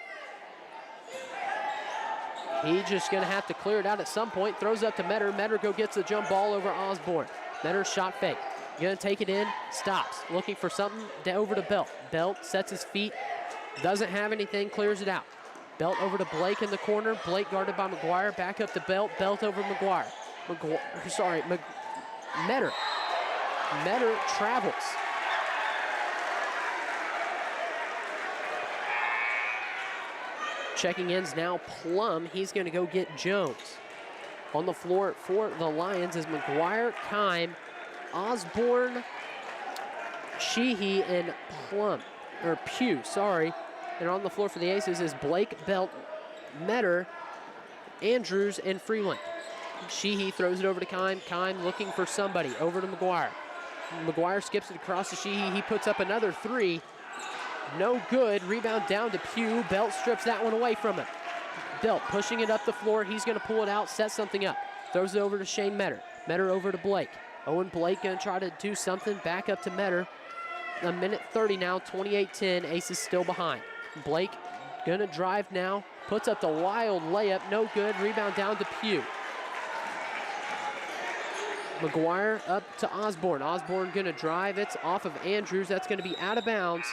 [SPEAKER 1] He's just going to have to clear it out at some point. Throws up to Metter. Metter gets the jump ball over Osborne. Metter shot fake. Going to take it in. Stops. Looking for something over to Belt. Belt sets his feet. Doesn't have anything, clears it out. Belt over to Blake in the corner. Blake guarded by McGuire. Back up to Belt. Belt over McGuire. Metter. Metter travels. Checking in's now Plum. He's going to go get Jones. On the floor for the Lions is McGuire, Kime, Osborne, Sheehy, and Pugh, sorry. And on the floor for the Aces is Blake, Belt, Metter, Andrews, and Freeland. Sheehy throws it over to Kime. Kime looking for somebody. Over to McGuire. McGuire skips it across to Sheehy. He puts up another three. No good. Rebound down to Pugh. Belt strips that one away from him. Belt pushing it up the floor. He's going to pull it out, set something up. Throws it over to Shane Metter. Metter over to Blake. Owen Blake going to try to do something. Back up to Metter. A minute 30 now, 28-10. Aces still behind. Blake going to drive now. Puts up the wild layup. No good. Rebound down to Pugh. McGuire up to Osborne. Osborne going to drive. It's off of Andrews. That's going to be out of bounds.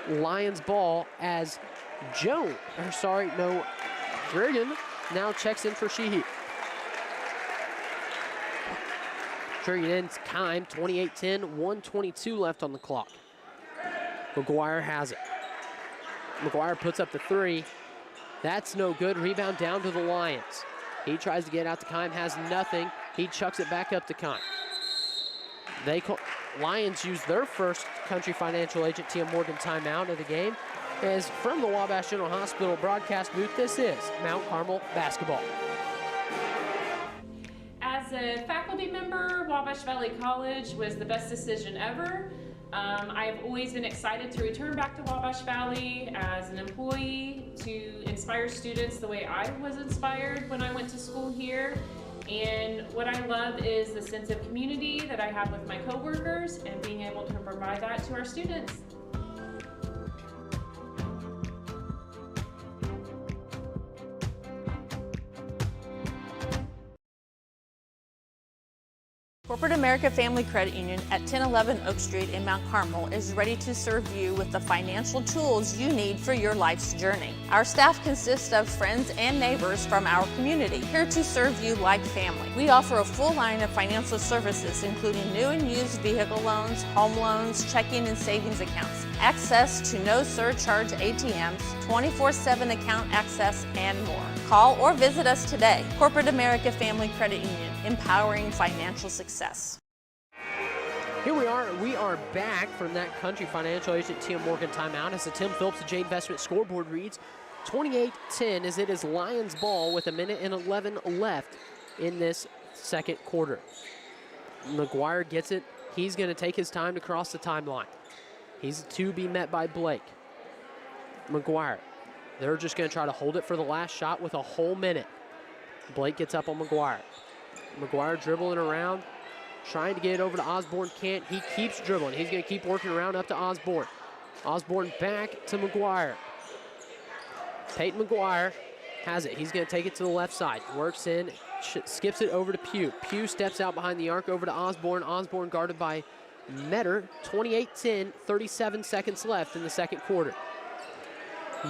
[SPEAKER 1] Lions ball as Drigan now checks in for Sheehy. Drigan in, Kime, 28-10, 1:22 left on the clock. McGuire has it. McGuire puts up the three. That's no good. Rebound down to the Lions. He tries to get out to Kime, has nothing. He chucks it back up to Kime. Lions use their first Country Financial Agent TM Morgan timeout of the game. As from the Wabash General Hospital broadcast booth, this is Mount Carmel basketball.
[SPEAKER 10] As a faculty member, Wabash Valley College was the best decision ever. I've always been excited to return back to Wabash Valley as an employee to inspire students the way I was inspired when I went to school here. And what I love is the sense of community that I have with my coworkers and being able to provide that to our students.
[SPEAKER 6] Corporate America Family Credit Union at 1011 Oak Street in Mount Carmel is ready to serve you with the financial tools you need for your life's journey. Our staff consists of friends and neighbors from our community, here to serve you like family. We offer a full line of financial services, including new and used vehicle loans, home loans, checking and savings accounts, access to no surcharge ATMs, 24/7 account access, and more. Call or visit us today. Corporate America Family Credit Union, empowering financial success.
[SPEAKER 1] Here we are back from that Country Financial Agent TM Morgan timeout as the Tim Phillips J Investment scoreboard reads 28-10 as it is Lions ball with a minute and 11 left in this second quarter. McGuire gets it. He's going to take his time to cross the timeline. He's to be met by Blake. McGuire. They're just going to try to hold it for the last shot with a whole minute. Blake gets up on McGuire. McGuire dribbling around, trying to get it over to Osborne. Can't. He keeps dribbling. He's going to keep working around up to Osborne. Osborne back to McGuire. Peyton McGuire has it. He's going to take it to the left side. Works in, skips it over to Pugh. Pugh steps out behind the arc over to Osborne. Osborne guarded by Metter. 28-10, 37 seconds left in the second quarter.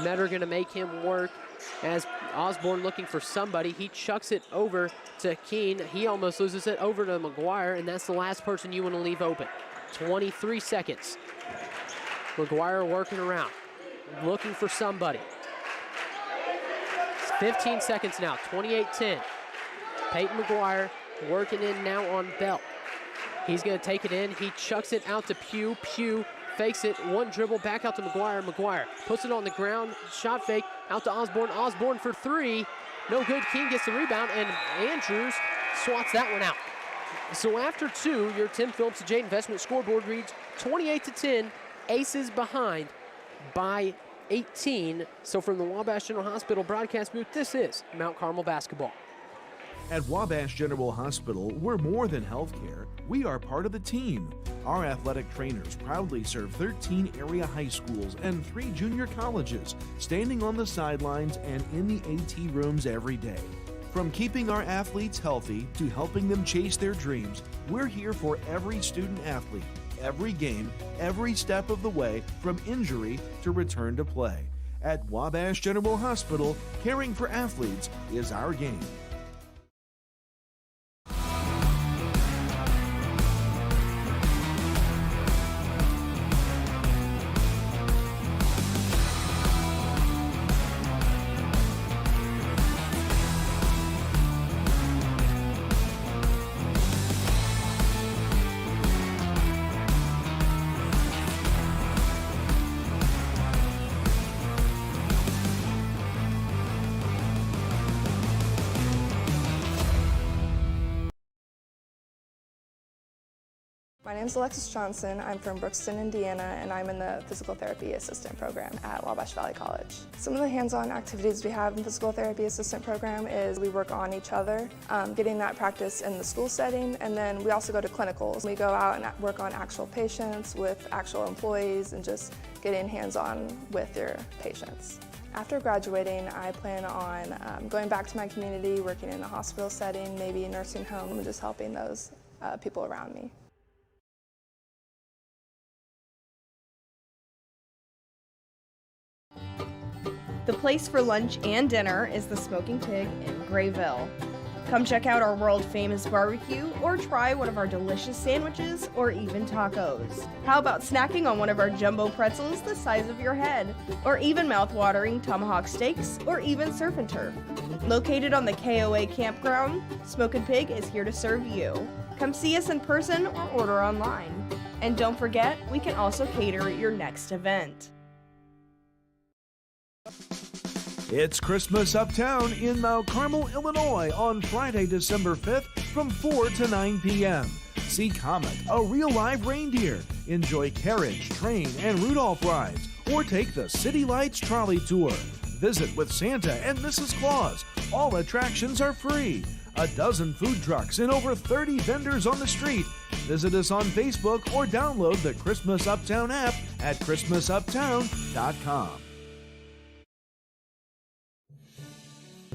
[SPEAKER 1] Metter going to make him work as Osborne looking for somebody. He chucks it over to Keene. He almost loses it over to McGuire, and that's the last person you want to leave open. 23 seconds. McGuire working around, looking for somebody. 15 seconds now, 28-10. Peyton McGuire working in now on Belt. He's going to take it in. He chucks it out to Pugh. Pugh fakes it, one dribble, back out to McGuire. McGuire puts it on the ground, shot fake, out to Osborne. Osborne for three, no good. King gets the rebound, and Andrews swats that one out. So after two, your Tim Phillips J Investment scoreboard reads 28-10, Aces behind by 18. So from the Wabash General Hospital broadcast booth, this is Mount Carmel basketball.
[SPEAKER 2] At Wabash General Hospital, we're more than healthcare. We are part of the team. Our athletic trainers proudly serve 13 area high schools and 3 junior colleges, standing on the sidelines and in the AT rooms every day. From keeping our athletes healthy to helping them chase their dreams, we're here for every student athlete. every game, every step of the way from injury to return to play. At Wabash General Hospital, caring for athletes is our game.
[SPEAKER 12] My name is Alexis Johnson. I'm from Brookston, Indiana, and I'm in the physical therapy assistant program at Wabash Valley College. Some of the hands-on activities we have in the physical therapy assistant program is we work on each other, getting that practice in the school setting, and then we also go to clinicals. We go out and work on actual patients with actual employees and just getting hands-on with your patients. After graduating, I plan on going back to my community, working in a hospital setting, maybe a nursing home, and just helping those people around me.
[SPEAKER 7] The place for lunch and dinner is the Smoking Pig in Grayville. Come check out our world-famous barbecue or try one of our delicious sandwiches or even tacos. How about snacking on one of our jumbo pretzels the size of your head, or even mouth-watering tomahawk steaks or even surf and turf. Located on the KOA campground, Smoking Pig is here to serve you. Come see us in person or order online. And don't forget, we can also cater your next event.
[SPEAKER 2] It's Christmas Uptown in Mount Carmel, Illinois on Friday, December 5th from 4 to 9 p.m. See Comet, a real live reindeer. Enjoy carriage, train, and Rudolph rides, or take the City Lights trolley tour. Visit with Santa and Mrs. Claus. All attractions are free. A dozen food trucks and over 30 vendors on the street. Visit us on Facebook or download the Christmas Uptown app at christmasuptown.com.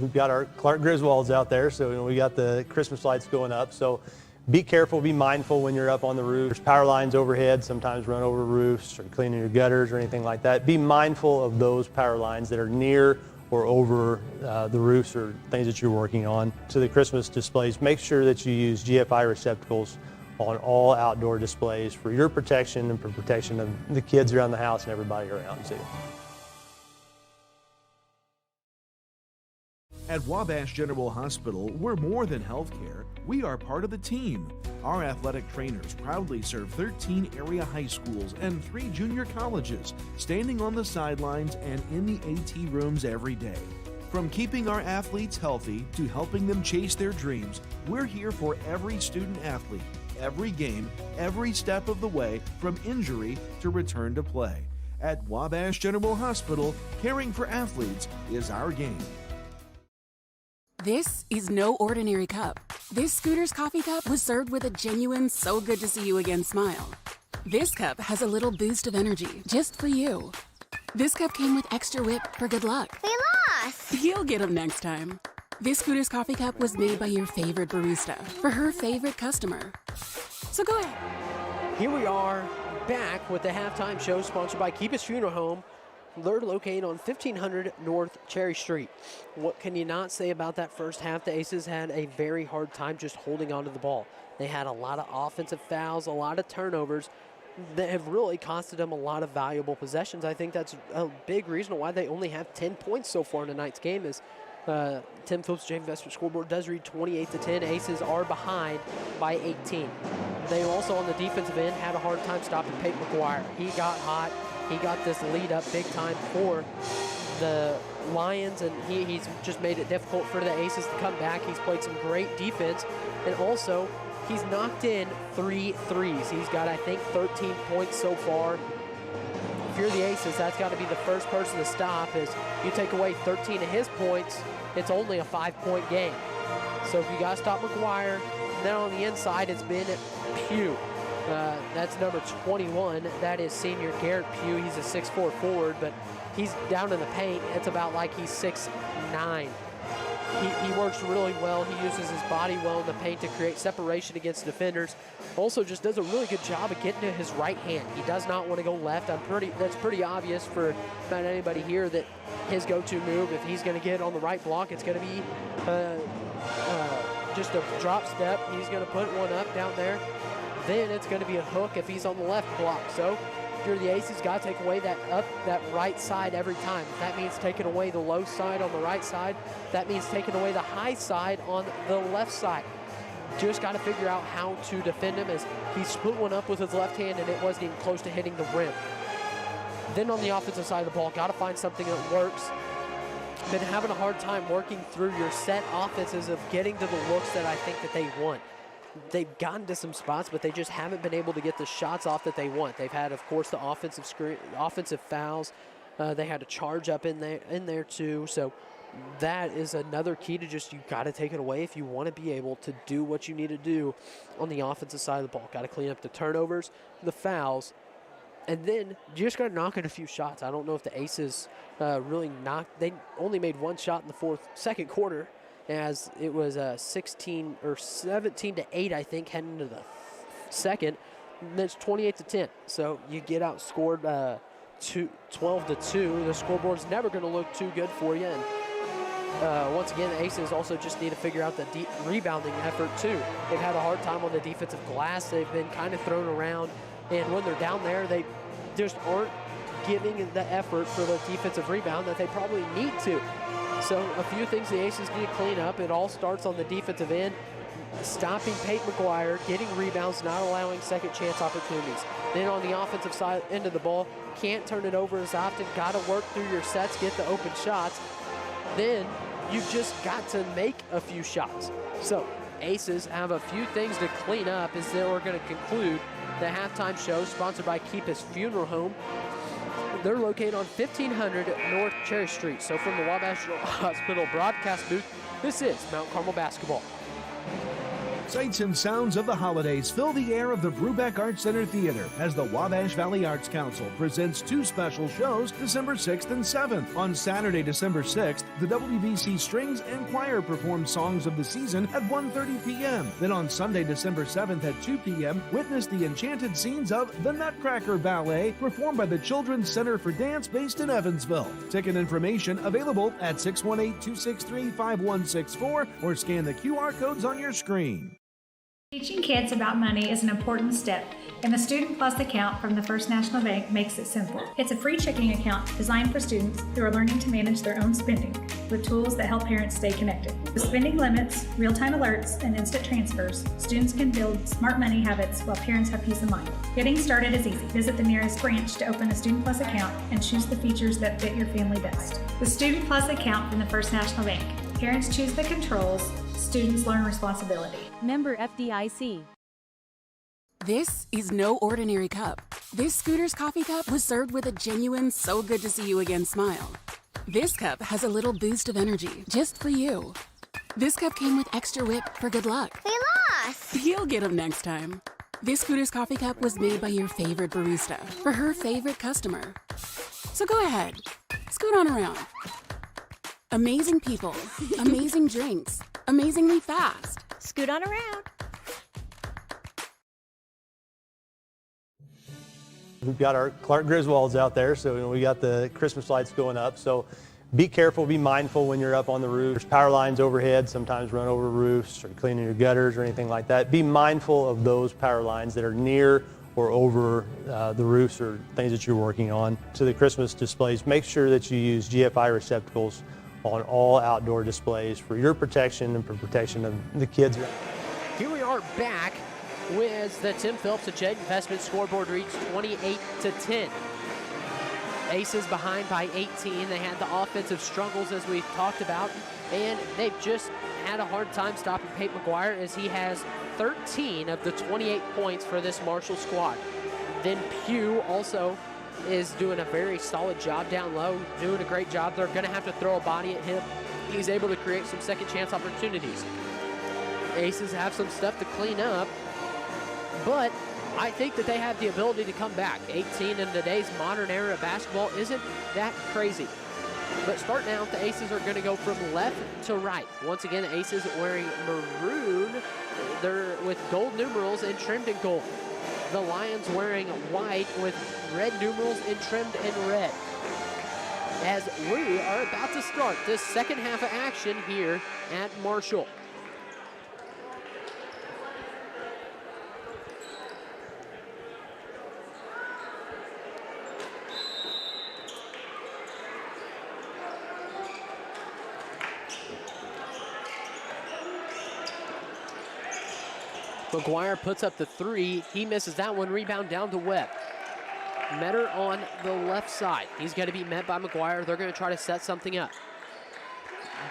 [SPEAKER 13] We've got our Clark Griswolds out there, so we got the Christmas lights going up. So be careful, be mindful when you're up on the roof. There's power lines overhead, sometimes run over roofs or cleaning your gutters or anything like that. Be mindful of those power lines that are near or over the roofs or things that you're working on. To the Christmas displays, make sure that you use GFI receptacles on all outdoor displays for your protection and for protection of the kids around the house and everybody around too.
[SPEAKER 2] At Wabash General Hospital, we're more than healthcare. We are part of the team. Our athletic trainers proudly serve 13 area high schools and 3 junior colleges, standing on the sidelines and in the AT rooms every day. From keeping our athletes healthy to helping them chase their dreams, we're here for every student athlete, every game, every step of the way from injury to return to play. At Wabash General Hospital, caring for athletes is our game.
[SPEAKER 14] This is no ordinary cup. This Scooter's coffee cup was served with a genuine so good to see you again smile. This cup has a little boost of energy just for you. This cup came with extra whip for good luck.
[SPEAKER 15] We lost!
[SPEAKER 14] You'll get them next time. This Scooter's coffee cup was made by your favorite barista for her favorite customer. So go ahead.
[SPEAKER 1] Here we are back with the halftime show sponsored by Keepus Funeral Home. They're located on 1500 North Cherry Street. What can you not say about that first half? The Aces had a very hard time just holding onto the ball. They had a lot of offensive fouls, a lot of turnovers that have really costed them a lot of valuable possessions. I think that's a big reason why they only have 10 points so far in tonight's game is Tim Phillips' J Investment scoreboard does read 28-10. Aces are behind by 18. They also on the defensive end had a hard time stopping Peyton McGuire. He got hot. He got this lead up big time for the Lions, and he's just made it difficult for the Aces to come back. He's played some great defense, and also he's knocked in 3 threes. He's got, I think, 13 points so far. If you're the Aces, that's got to be the first person to stop. As you take away 13 of his points, it's only a 5-point game. So if you got to stop McGuire, then on the inside, it's been Pugh. That's number 21. That is senior Garrett Pugh. He's a 6'4" forward, but he's down in the paint. It's about like he's 6'9". He works really well. He uses his body well in the paint to create separation against defenders. Also just does a really good job of getting to his right hand. He does not want to go left. That's pretty obvious for about anybody here that his go-to move, if he's going to get on the right block, it's going to be just a drop step. He's going to put one up down there. Then it's going to be a hook if he's on the left block. So if you're the Aces, got to take away that right side every time. If that means taking away the low side on the right side, that means taking away the high side on the left side. Just got to figure out how to defend him, as he put one up with his left hand and it wasn't even close to hitting the rim. Then on the offensive side of the ball, got to find something that works. Been having a hard time working through your set offenses of getting to the looks that I think that they want. They've gotten to some spots, but they just haven't been able to get the shots off that they want. They've had, of course, the offensive fouls. They had a charge up in there too. So that is another key to just, you've got to take it away if you want to be able to do what you need to do on the offensive side of the ball. Got to clean up the turnovers, the fouls, and then you just got to knock in a few shots. I don't know if the Aces really knocked. They only made one shot in the second quarter, as it was 17 to 8, I think, heading into the second. And it's 28 to 10. So you get outscored 12 to 2. The scoreboard's never going to look too good for you. And once again, the Aces also just need to figure out the rebounding effort too. They've had a hard time on the defensive glass. They've been kind of thrown around, and when they're down there, they just aren't giving the effort for the defensive rebound that they probably need to. So a few things the Aces need to clean up. It all starts on the defensive end, stopping Peyton McGuire, getting rebounds, not allowing second chance opportunities. Then on the offensive side end of the ball, can't turn it over as often. Got to work through your sets, get the open shots. Then you've just got to make a few shots. So Aces have a few things to clean up as we're going to conclude the halftime show, sponsored by Keepus Funeral Home. They're located on 1500 North Cherry Street. So from the Wabash Hospital broadcast booth, this is Mount Carmel basketball.
[SPEAKER 2] Sights and sounds of the holidays fill the air of the Brubeck Arts Center Theater as the Wabash Valley Arts Council presents two special shows December 6th and 7th. On Saturday, December 6th, the WVC Strings and Choir perform songs of the season at 1:30 p.m. Then on Sunday, December 7th at 2 p.m., witness the enchanted scenes of the Nutcracker Ballet performed by the Children's Center for Dance based in Evansville. Ticket information available at 618-263-5164 or scan the QR codes on your screen.
[SPEAKER 9] Teaching kids about money is an important step, and the Student Plus account from the First National Bank makes it simple. It's a free checking account designed for students who are learning to manage their own spending with tools that help parents stay connected. With spending limits, real-time alerts, and instant transfers, students can build smart money habits while parents have peace of mind. Getting started is easy. Visit the nearest branch to open a Student Plus account and choose the features that fit your family best. The Student Plus account from the First National Bank. Parents choose the controls, students learn responsibility.
[SPEAKER 15] Member FDIC.
[SPEAKER 14] This is no ordinary cup. This Scooter's coffee cup was served with a genuine so good to see you again smile. This cup has a little boost of energy just for you. This cup came with extra whip for good luck.
[SPEAKER 15] We lost!
[SPEAKER 14] You'll get them next time. This Scooter's coffee cup was made by your favorite barista for her favorite customer. So go ahead, scoot on around. Amazing people, amazing drinks, amazingly fast.
[SPEAKER 15] Scoot on around.
[SPEAKER 13] We've got our Clark Griswolds out there, so we got the Christmas lights going up. So be careful, be mindful when you're up on the roof. There's power lines overhead, sometimes run over roofs or cleaning your gutters or anything like that. Be mindful of those power lines that are near or over the roofs or things that you're working on. To the Christmas displays, make sure that you use GFI receptacles on all outdoor displays for your protection and for protection of the kids.
[SPEAKER 1] Here we are back with the Tim Phelps and Jet Investment scoreboard reached 28 to 10. Aces behind by 18. They had the offensive struggles as we've talked about, and they've just had a hard time stopping Peyton McGuire as he has 13 of the 28 points for this Marshall squad. Then Pugh also is doing a very solid job down low, doing a great job. They're going to have to throw a body at him. He's able to create some second chance opportunities. Aces have some stuff to clean up, but I think that they have the ability to come back. 18 in today's modern era of basketball isn't that crazy. But starting out, the Aces are going to go from left to right. Once again, the Aces wearing maroon. They're with gold numerals and trimmed in gold. The Lions wearing white with red numerals and trimmed in red. As we are about to start this second half of action here at Marshall. McGuire puts up the three. He misses that one. Rebound down to Webb. Metter on the left side. He's going to be met by McGuire. They're going to try to set something up.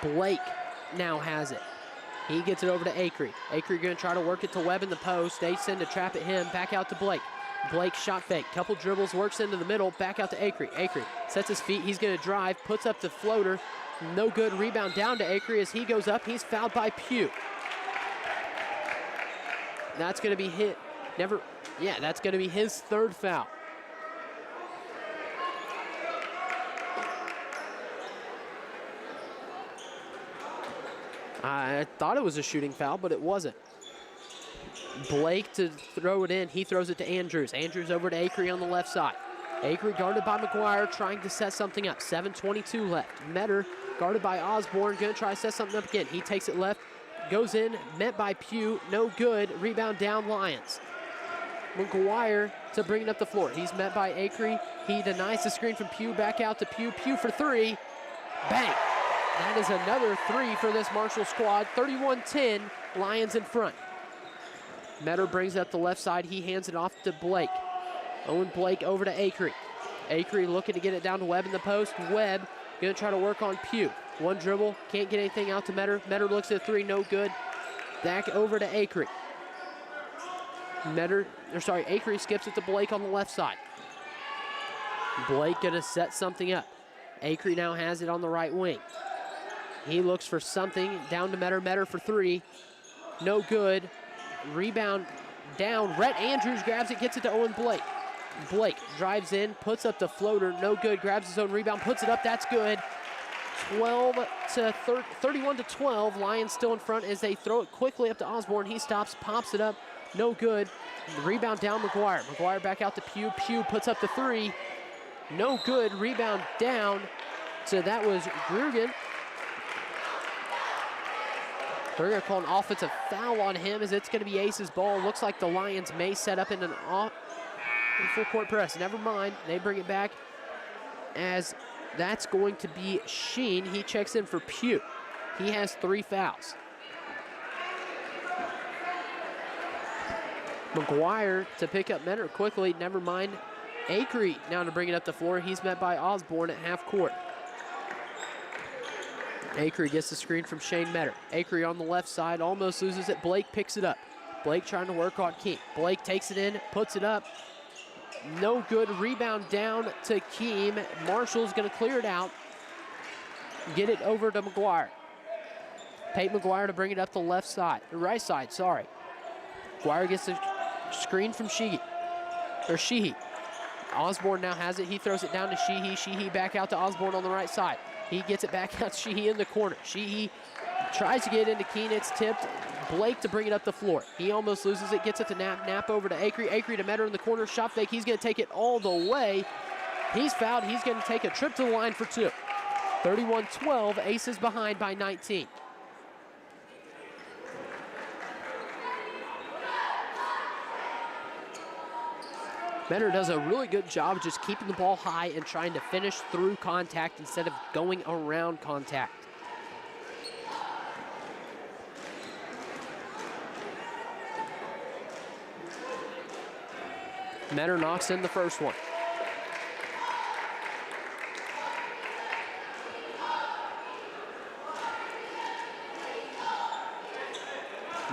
[SPEAKER 1] Blake now has it. He gets it over to Acree. Acree going to try to work it to Webb in the post. They send a trap at him. Back out to Blake. Blake shot fake. Couple dribbles, works into the middle. Back out to Acree. Acree sets his feet. He's going to drive. Puts up the floater. No good. Rebound down to Acree as he goes up. He's fouled by Pugh. That's going to be hit. That's going to be his third foul. I thought it was a shooting foul, but it wasn't. Blake to throw it in. He throws it to Andrews. Andrews over to Acree on the left side. Acree guarded by McGuire, trying to set something up. 7:22 left. Metter guarded by Osborne, going to try to set something up again. He takes it left. Goes in, met by Pugh, no good. Rebound down, Lions. McGuire to bring it up the floor. He's met by Acree. He denies the screen from Pugh, back out to Pugh. Pugh for three. Bang! That is another three for this Marshall squad. 31-10, Lions in front. Metter brings it up the left side. He hands it off to Blake. Owen Blake over to Acree. Acree looking to get it down to Webb in the post. Webb going to try to work on Pugh. One dribble, can't get anything out to Metter. Metter looks at three, no good. Back over to Acree. Acree skips it to Blake on the left side. Blake gonna set something up. Acree now has it on the right wing. He looks for something, down to Metter. Metter for three, no good. Rebound down, Rhett Andrews grabs it, gets it to Owen Blake. Blake drives in, puts up the floater, no good, grabs his own rebound, puts it up, that's good. 31-12, Lions still in front as they throw it quickly up to Osborne. He stops, pops it up, no good. Rebound down McGuire. McGuire back out to Pugh. Pugh puts up the three, no good. Rebound down. So that was Grugan. They're going to call an offensive foul on him as it's going to be Ace's ball. Looks like the Lions may set up in an full court press. Never mind, they bring it back as that's going to be Sheen. He checks in for Pugh. He has three fouls. McGuire to pick up Metter quickly. Never mind. Acree now to bring it up the floor. He's met by Osborne at half court. Acree gets the screen from Shane Metter. Acree on the left side, almost loses it. Blake picks it up. Blake trying to work on Keem. Blake takes it in, puts it up. No good. Rebound down to Keem. Marshall's going to clear it out. Get it over to McGuire. Peyton McGuire to bring it up the left side, the right side, sorry. McGuire gets the screen from Sheehy. Osborne now has it. He throws it down to Sheehy. Sheehy back out to Osborne on the right side. He gets it back out to Sheehy in the corner. Sheehy tries to get into Keene. It's tipped. Blake to bring it up the floor. He almost loses it, gets it to Knapp. Knapp over to Acree. Acree to Metter in the corner. Shot fake. He's going to take it all the way. He's fouled. He's going to take a trip to the line for two. 31-12. Aces behind by 19. Metter does a really good job just keeping the ball high and trying to finish through contact instead of going around contact. Metter knocks in the first one.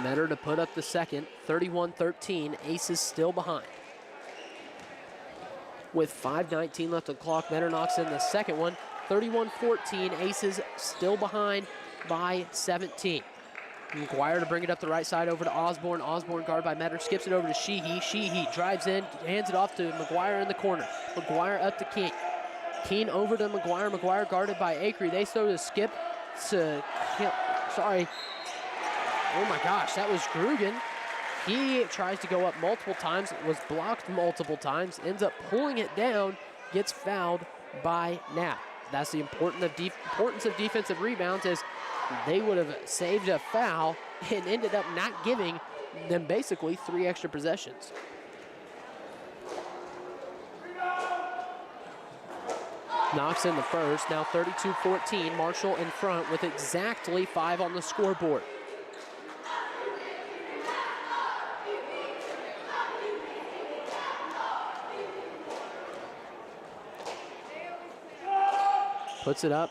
[SPEAKER 1] Metter to put up the second, 31-13, Aces still behind. With 5:19 left on the clock, Metter knocks in the second one, 31-14, Aces still behind by 17. McGuire to bring it up the right side over to Osborne. Osborne guarded by Metter, skips it over to Sheehy. Sheehy drives in, hands it off to McGuire in the corner. McGuire up to King. Keene over to McGuire. McGuire guarded by Acree. They throw to Skip. Sorry. Oh my gosh, that was Grugan. He tries to go up multiple times, was blocked multiple times, ends up pulling it down, gets fouled by Knapp. That's the importance of defensive rebounds, as they would have saved a foul and ended up not giving them basically 3 extra possessions. Knox in the first, now 32-14. Marshall in front with exactly 5 on the scoreboard. Puts it up.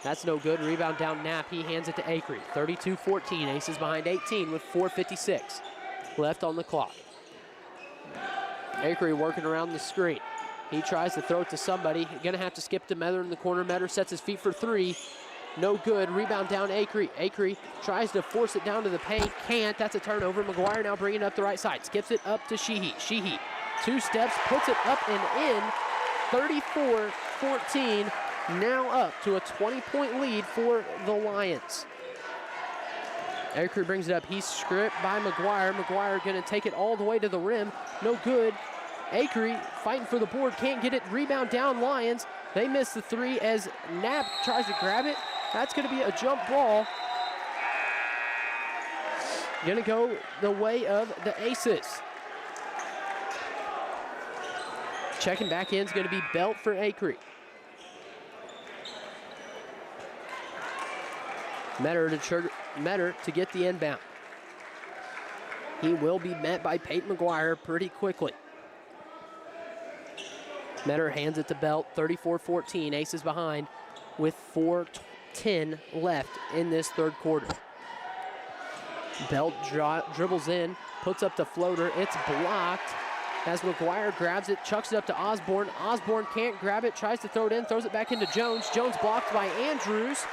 [SPEAKER 1] That's no good. Rebound down Knapp. He hands it to Acree. 32-14. Aces behind 18 with 4:56 left on the clock. Acree working around the screen. He tries to throw it to somebody. Gonna have to skip to Metter in the corner. Metter sets his feet for 3. No good. Rebound down Acree. Acree tries to force it down to the paint. Can't. That's a turnover. McGuire now bringing it up the right side. Skips it up to Sheehy. Sheehy, 2 steps, puts it up and in. 34-14. Now up to a 20-point lead for the Lions. Acree brings it up. He's stripped by McGuire. McGuire gonna take it all the way to the rim. No good. Acree fighting for the board, can't get it. Rebound down Lions. They miss the 3 as Knapp tries to grab it. That's gonna be a jump ball. Gonna go the way of the Aces. Checking back in is gonna be Belt for Acree. Metter to get the inbound. He will be met by Peyton McGuire pretty quickly. Metter hands it to Belt, 34-14. Aces behind with 4:10 left in this third quarter. Belt dribbles in, puts up the floater. It's blocked as McGuire grabs it, chucks it up to Osborne. Osborne can't grab it, tries to throw it in, throws it back into Jones. Jones blocked by Andrews,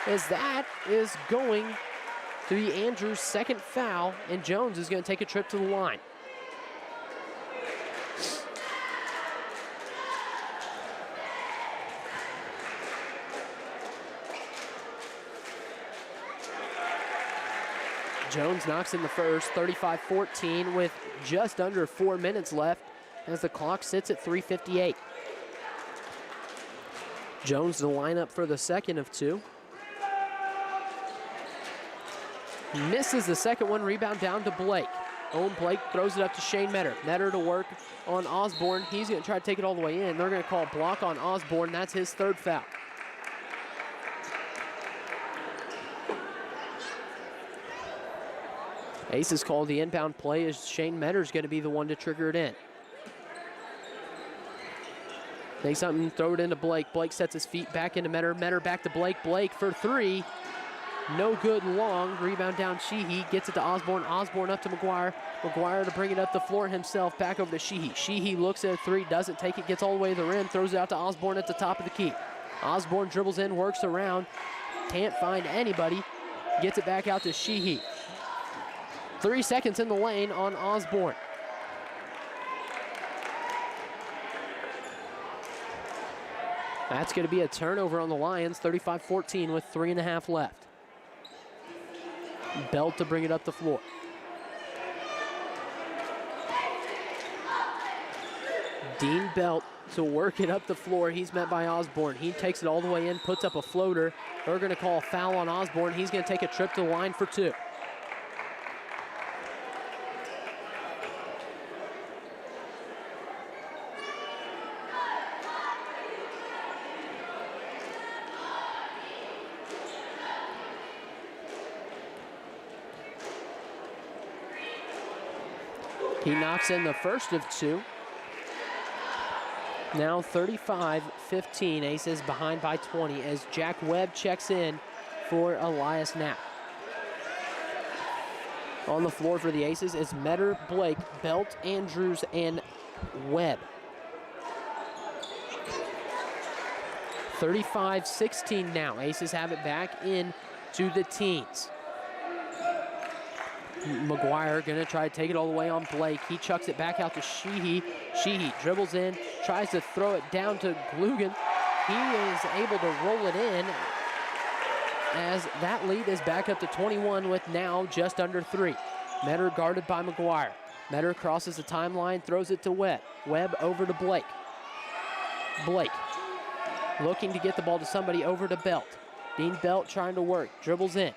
[SPEAKER 1] as that is going to be Andrews' second foul, and Jones is going to take a trip to the line. Jones knocks in the first, 35-14 with just under 4 minutes left as the clock sits at 3:58. Jones to line up for the second of 2. Misses the second one, rebound down to Blake. Owen Blake throws it up to Shane Metter. Metter to work on Osborne. He's going to try to take it all the way in. They're going to call a block on Osborne. That's his 3rd foul. Aces call the inbound play as Shane Metter's going to be the one to trigger it in. Take something, throw it into Blake. Blake sets his feet back into Metter. Metter back to Blake. Blake for 3. No good long. Rebound down Sheehy. Gets it to Osborne. Osborne up to McGuire. McGuire to bring it up the floor himself. Back over to Sheehy. Sheehy looks at a 3. Doesn't take it. Gets all the way to the rim. Throws it out to Osborne at the top of the key. Osborne dribbles in. Works around. Can't find anybody. Gets it back out to Sheehy. 3 seconds in the lane on Osborne. That's going to be a turnover on the Lions. 35-14 with 3.5 left. Belt to bring it up the floor. Dean Belt to work it up the floor. He's met by Osborne. He takes it all the way in, puts up a floater. They're going to call a foul on Osborne. He's going to take a trip to the line for 2. He knocks in the first of 2. Now 35-15. Aces behind by 20 as Jack Webb checks in for Elias Knapp. On the floor for the Aces is Metter, Blake, Belt, Andrews, and Webb. 35-16 now. Aces have it back in to the teens. McGuire gonna try to take it all the way on Blake. He chucks it back out to Sheehy. Sheehy dribbles in, tries to throw it down to Glugan. He is able to roll it in as that lead is back up to 21 with now just under 3. Metter guarded by McGuire. Metter crosses the timeline, throws it to Webb. Webb over to Blake. Blake looking to get the ball to somebody, over to Belt. Dean Belt trying to work, dribbles in.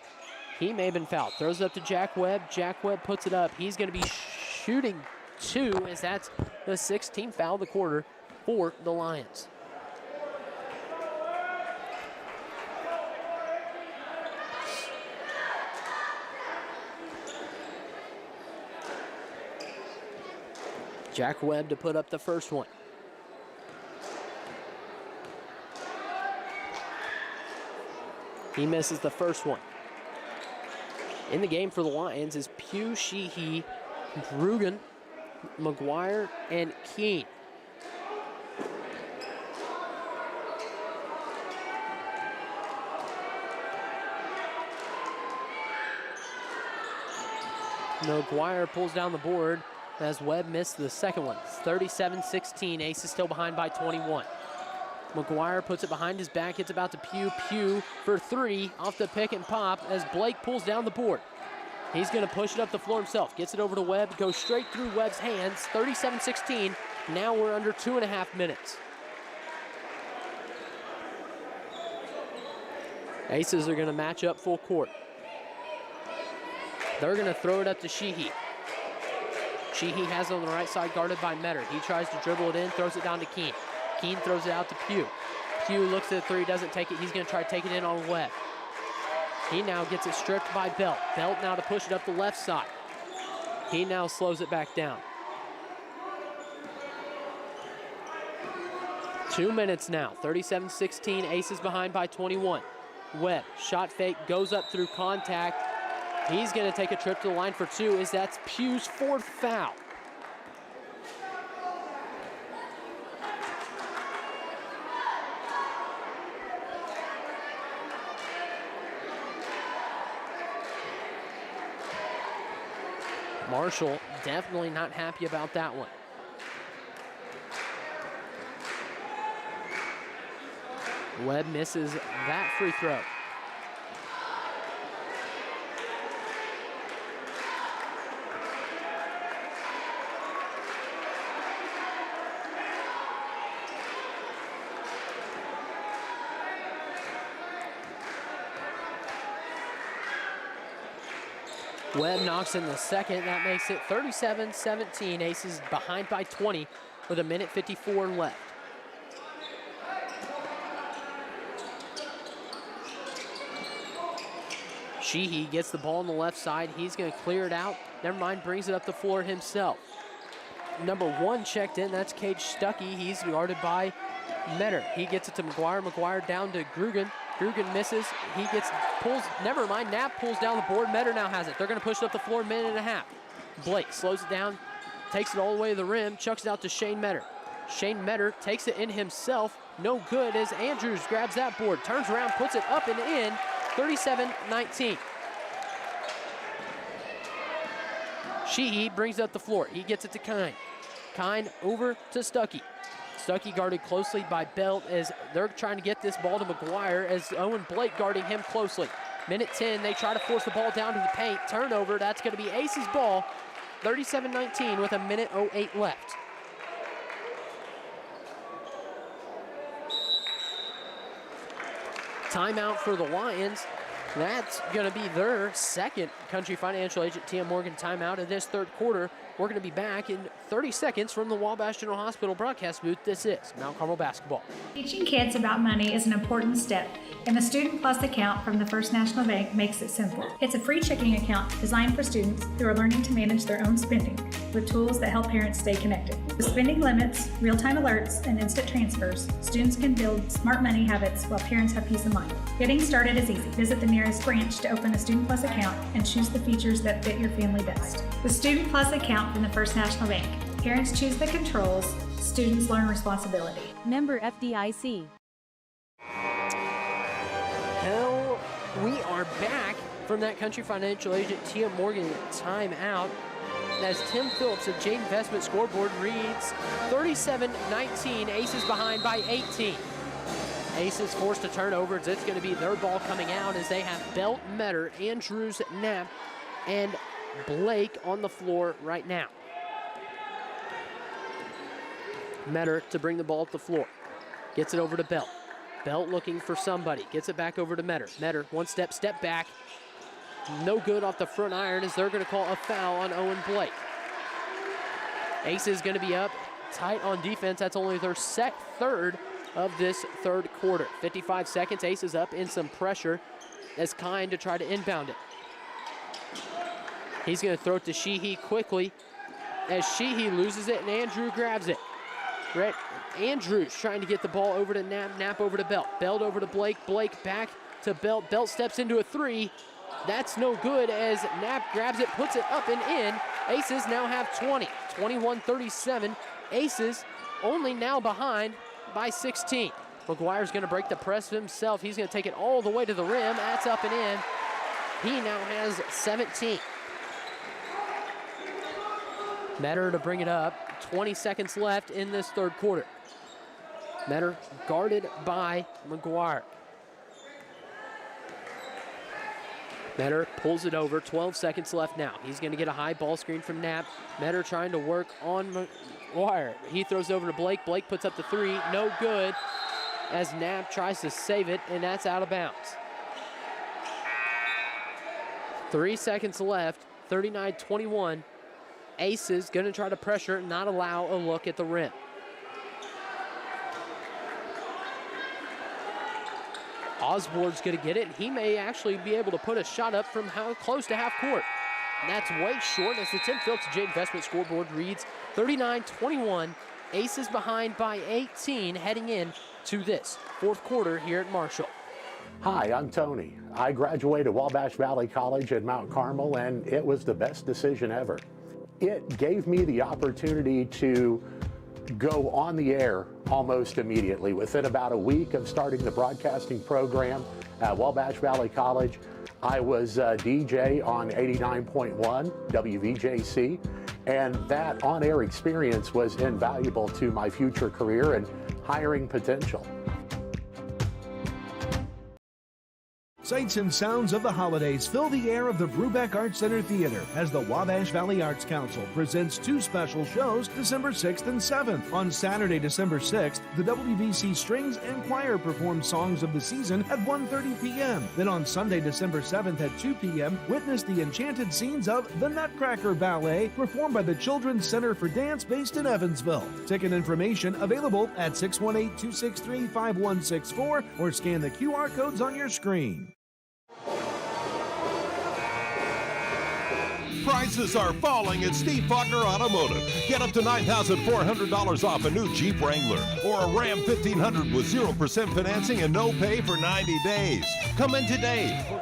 [SPEAKER 1] He may have been fouled, throws it up to Jack Webb. Jack Webb puts it up. He's going to be shooting 2 as that's the 16th foul of the quarter for the Lions. Jack Webb to put up the first one. He misses the first one. In the game for the Lions is Pugh, Sheehy, Grugan, McGuire, and Keene. McGuire pulls down the board as Webb missed the second one. 37-16, Ace is still behind by 21. McGuire puts it behind his back, it's about to Pugh. Pugh for 3 off the pick and pop as Blake pulls down the board. He's gonna push it up the floor himself, gets it over to Webb, goes straight through Webb's hands, 37-16. Now we're under 2.5 minutes. Aces are gonna match up full court. They're gonna throw it up to Sheehy. Sheehy has it on the right side, guarded by Metter. He tries to dribble it in, throws it down to Keene. Keene throws it out to Pugh. Pugh looks at the 3, doesn't take it. He's going to try to take it in on Webb. He now gets it stripped by Belt. Belt now to push it up the left side. He now slows it back down. 2 minutes now, 37-16. Aces behind by 21. Webb, shot fake, goes up through contact. He's going to take a trip to the line for 2 as that's Pugh's 4th foul. Marshall definitely not happy about that one. Webb misses that free throw. Webb knocks in the second. That makes it 37-17. Aces behind by 20 with 1:54 left. Sheehy gets the ball on the left side. He's going to clear it out. Never mind, brings it up the floor himself. Number 1 checked in. That's Cage Stuckey. He's guarded by Metter. He gets it to McGuire. McGuire down to Grugan. Grugan misses. He pulls, never mind, Knapp pulls down the board. Metter now has it. They're going to push it up the floor, 1.5. Blake slows it down, takes it all the way to the rim, chucks it out to Shane Metter. Shane Metter takes it in himself. No good as Andrews grabs that board, turns around, puts it up and in, 37-19. Sheehy brings it up the floor. He gets it to Kine. Kine over to Stuckey. Stuckey guarded closely by Belt as they're trying to get this ball to McGuire as Owen Blake guarding him closely. 1:10, they try to force the ball down to the paint. Turnover, that's going to be Ace's ball. 37-19 with 1:08 left. Timeout for the Lions. That's going to be their second Country Financial Agent TM Morgan timeout of this third quarter. We're going to be back in 30 seconds from the Wabash General Hospital broadcast booth. This is Mount Carmel Basketball.
[SPEAKER 9] Teaching kids about money is an important step, and the Student Plus account from the First National Bank makes it simple. It's a free checking account designed for students who are learning to manage their own spending with tools that help parents stay connected. With spending limits, real-time alerts, and instant transfers, students can build smart money habits while parents have peace of mind. Getting started is easy. Visit the nearest branch to open a Student Plus account and choose the features that fit your family best. The Student Plus account from the First National Bank. Parents choose the controls, students learn responsibility.
[SPEAKER 15] Member FDIC.
[SPEAKER 1] Hell, we are back from that Country Financial Agent TM Morgan timeout. as Tim Phillips of Jade Investment scoreboard reads 37-19, Aces behind by 18. Aces forced a turnover. It's going to be their ball coming out as they have Belt, Metter, Andrews, Knapp, and Blake on the floor right now. Metter to bring the ball up the floor. Gets it over to Belt. Belt looking for somebody. Gets it back over to Metter. Metter, one step back. No good off the front iron as they're going to call a foul on Owen Blake. Aces going to be up tight on defense. That's only their third of this third quarter. 55 seconds, Aces up in some pressure as Kine to try to inbound it. He's going to throw it to Sheehy quickly as Sheehy loses it and Andrew grabs it. Brett Andrews trying to get the ball over to Knapp, Knapp over to Belt. Belt over to Blake, Blake back to Belt. Belt steps into a three. That's no good as Knapp grabs it, puts it up and in. Aces now have 20, 21-37. Aces only now behind by 16. McGuire's going to break the press himself. He's going to take it all the way to the rim. That's up and in. He now has 17. Metter to bring it up. 20 seconds left in this third quarter. Metter guarded by McGuire. Metter pulls it over, 12 seconds left now. He's going to get a high ball screen from Knapp. Metter trying to work on McGuire. He throws over to Blake. Blake puts up the three, no good, as Knapp tries to save it, and that's out of bounds. 3 seconds left, 39-21. Aces going to try to pressure, not allow a look at the rim. Osborne's going to get it. He may actually be able to put a shot up from close to half court. And that's way short as the Tim Phillips Jade Investment scoreboard reads 39-21. Aces behind by 18 heading in to this fourth quarter here at Marshall.
[SPEAKER 8] Hi, I'm Tony. I graduated Wabash Valley College in Mount Carmel, and it was the best decision ever. It gave me the opportunity to go on the air almost immediately. Within about a week of starting the broadcasting program at Wabash Valley College, I was a DJ on 89.1 WVJC, and that on-air experience was invaluable to my future career and hiring potential.
[SPEAKER 2] Sights and sounds of the holidays fill the air of the Brubeck Arts Center Theater as the Wabash Valley Arts Council presents two special shows December 6th and 7th. On Saturday, December 6th, the WVC Strings and Choir perform songs of the season at 1:30 p.m. Then on Sunday, December 7th at 2 p.m., witness the enchanted scenes of the Nutcracker Ballet performed by the Children's Center for Dance based in Evansville. Ticket information available at 618-263-5164 or scan the QR codes on your screen.
[SPEAKER 3] Prices are falling at Steve Faulkner Automotive. Get up to $9,400 off a new Jeep Wrangler or a Ram 1500 with 0% financing and no pay for 90 days. Come in today.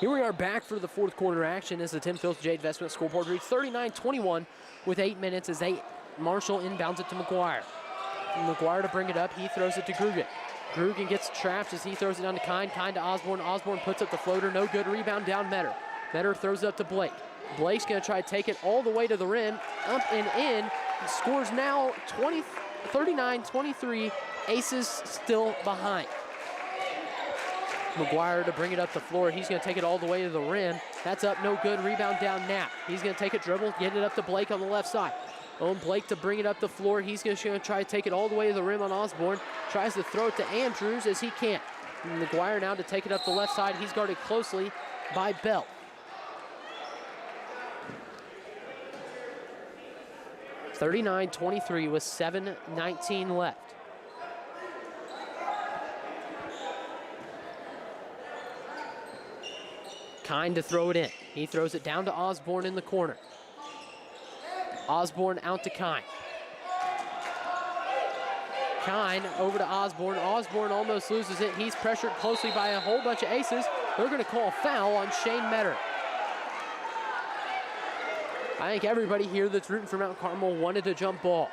[SPEAKER 1] Here we are back for the fourth quarter action as the Tim Phillips Jade Investment scoreboard reads 39-21 with 8 minutes as Marshall inbounds it to McGuire. McGuire to bring it up. He throws it to Grugan. Grugan gets trapped as he throws it down to Kine. Kine to Osborne. Osborne puts up the floater. No good. Rebound down Metter. Metter throws it up to Blake. Blake's going to try to take it all the way to the rim. Up and in. Scores now 39-23. Aces still behind. McGuire to bring it up the floor. He's going to take it all the way to the rim. That's up, no good. Rebound down Knapp. He's going to take it, dribble, get it up to Blake on the left side. Owen Blake to bring it up the floor. He's going to try to take it all the way to the rim on Osborne. Tries to throw it to Andrews as he can't. And McGuire now to take it up the left side. He's guarded closely by Bell. (39-23) with 7:19 left. Kine to throw it in. He throws it down to Osborne in the corner. Osborne out to Kine. Kine over to Osborne. Osborne almost loses it. He's pressured closely by a whole bunch of aces. They're going to call a foul on Shane Metter. I think everybody here that's rooting for Mount Carmel wanted a jump ball.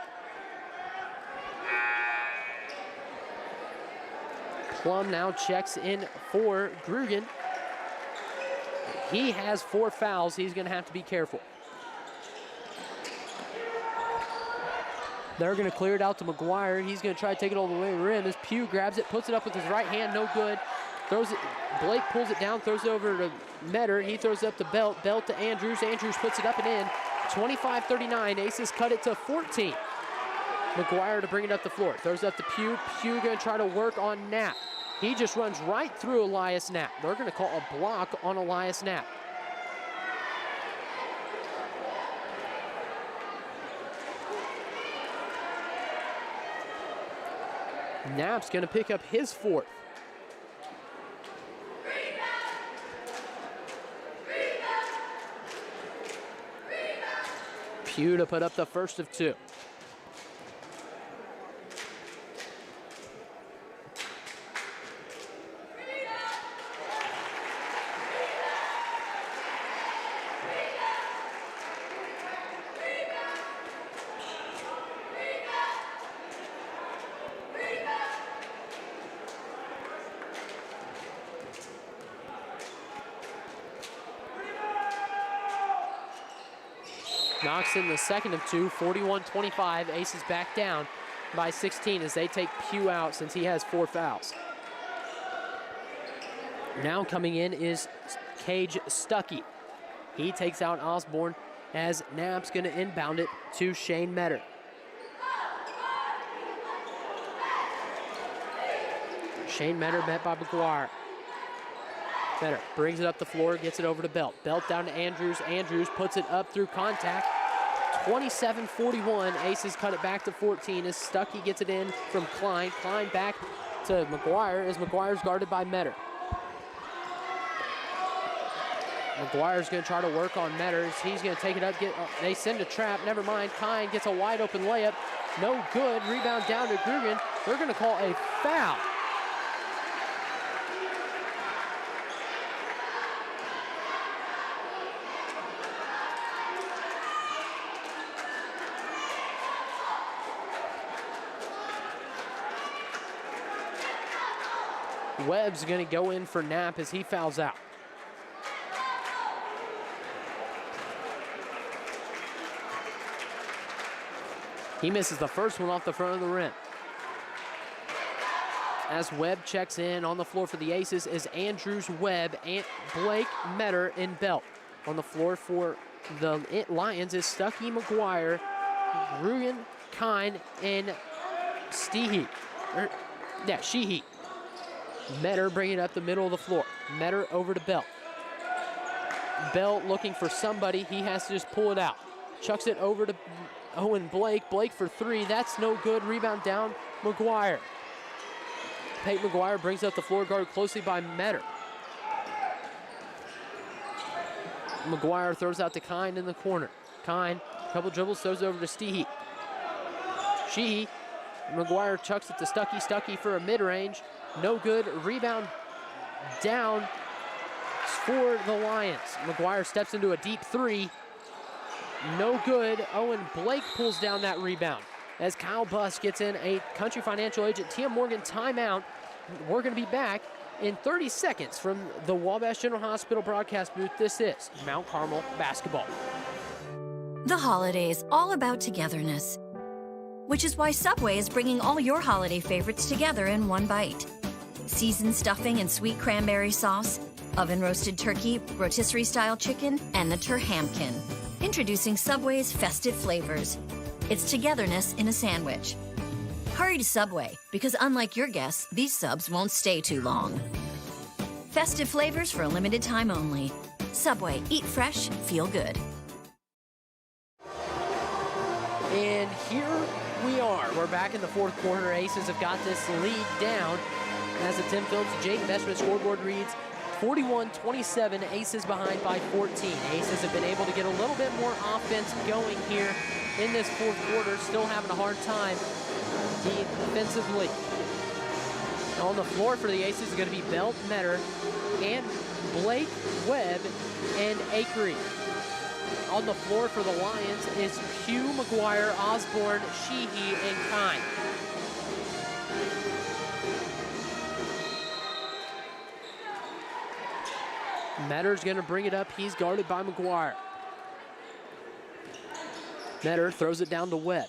[SPEAKER 1] Plum now checks in for Grugan. He has 4 fouls. He's going to have to be careful. They're going to clear it out to McGuire. He's going to try to take it all the way to the rim. As Pugh grabs it, puts it up with his right hand, no good. Throws it, Blake pulls it down, throws it over to Metter. He throws it up to Belt. Belt to Andrews. Andrews puts it up and in. 25-39. Aces cut it to 14. McGuire to bring it up the floor. Throws it up to Pugh. Pugh going to try to work on Knapp. He just runs right through Elias Knapp. They're going to call a block on Elias Knapp. Knapp's going to pick up his fourth. Pugh to put up the first of two. Knocks in the second of two, 41-25. Aces back down by 16 as they take Pugh out since he has 4 fouls. Now coming in is Cage Stuckey. He takes out Osborne as Knapp's going to inbound it to Shane Metter. Shane Metter met by McGuire. Metter brings it up the floor, gets it over to Belt. Belt down to Andrews. Andrews puts it up through contact. 27-41. Aces cut it back to 14 as Stuckey gets it in from Klein. Klein back to McGuire as McGuire's guarded by Metter. McGuire's going to try to work on Metters. He's going to take it up. They send a trap. Never mind. Kine gets a wide open layup. No good. Rebound down to Grugan. They're going to call a foul. Webb's going to go in for Knapp as he fouls out. He misses the first one off the front of the rim. As Webb checks in on the floor for the Aces is Andrews, Webb, and Blake, Metter, and Belt. On the floor for the Lions is Stuckey, McGuire, Rugen, Kine, and Sheehy. Metter bringing it up the middle of the floor. Metter over to Belt. Belt looking for somebody. He has to just pull it out. Chucks it over to Owen Blake. Blake for three. That's no good. Rebound down. McGuire. Peyton McGuire brings up the floor, guarded closely by Metter. McGuire throws out to Kine in the corner. Kine, couple dribbles, throws over to Sheehy. Sheehy. McGuire chucks it to Stuckey. Stuckey for a mid-range. No good. Rebound down for the Lions. McGuire steps into a deep three. No good. Owen Blake pulls down that rebound as Kyle Buss gets in a Country Financial agent Tia Morgan timeout. We're going to be back in 30 seconds from the Wabash General Hospital broadcast booth. This is Mount Carmel basketball.
[SPEAKER 5] The holidays, all about togetherness. Which is why Subway is bringing all your holiday favorites together in one bite. Seasoned stuffing and sweet cranberry sauce, oven-roasted turkey, rotisserie-style chicken, and the Turhamkin. Introducing Subway's festive flavors. It's togetherness in a sandwich. Hurry to Subway, because unlike your guests, these subs won't stay too long. Festive flavors for a limited time only. Subway, eat fresh, feel good.
[SPEAKER 1] And here we are. We're back in the fourth quarter. Aces have got this lead down. As the Tim Phillips Jake Beshman scoreboard reads 41-27, Aces behind by 14. Aces have been able to get a little bit more offense going here in this fourth quarter, still having a hard time defensively. On the floor for the Aces is going to be Belt, Metter, and Blake, Webb, and Akery. On the floor for the Lions is Pugh, McGuire, Osborne, Sheehy, and Kine. Metter's going to bring it up. He's guarded by McGuire. Metter throws it down to Webb.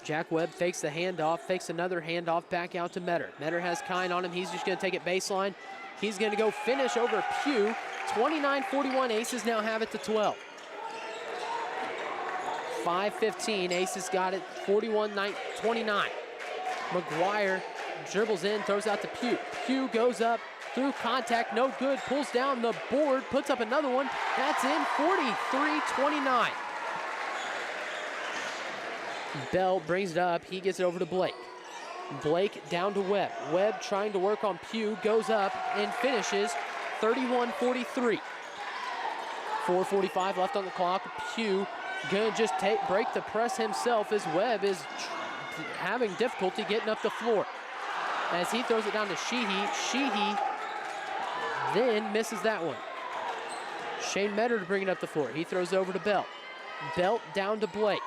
[SPEAKER 1] Jack Webb fakes the handoff, fakes another handoff back out to Metter. Metter has Kine on him. He's just going to take it baseline. He's going to go finish over Pugh. 29-41. Aces now have it to 12. 5:15. Aces got it 41-29. McGuire dribbles in, throws out to Pugh. Pugh goes up through contact, no good, pulls down the board, puts up another one. That's in, 43-29. Bell brings it up, he gets it over to Blake. Blake down to Webb. Webb trying to work on Pugh, goes up and finishes 31-43. 4:45 left on the clock. Pugh gonna just break the press himself as Webb is having difficulty getting up the floor. As he throws it down to Sheehy. Sheehy then misses that one. Shane Metter to bring it up the floor. He throws over to Belt. Belt down to Blake.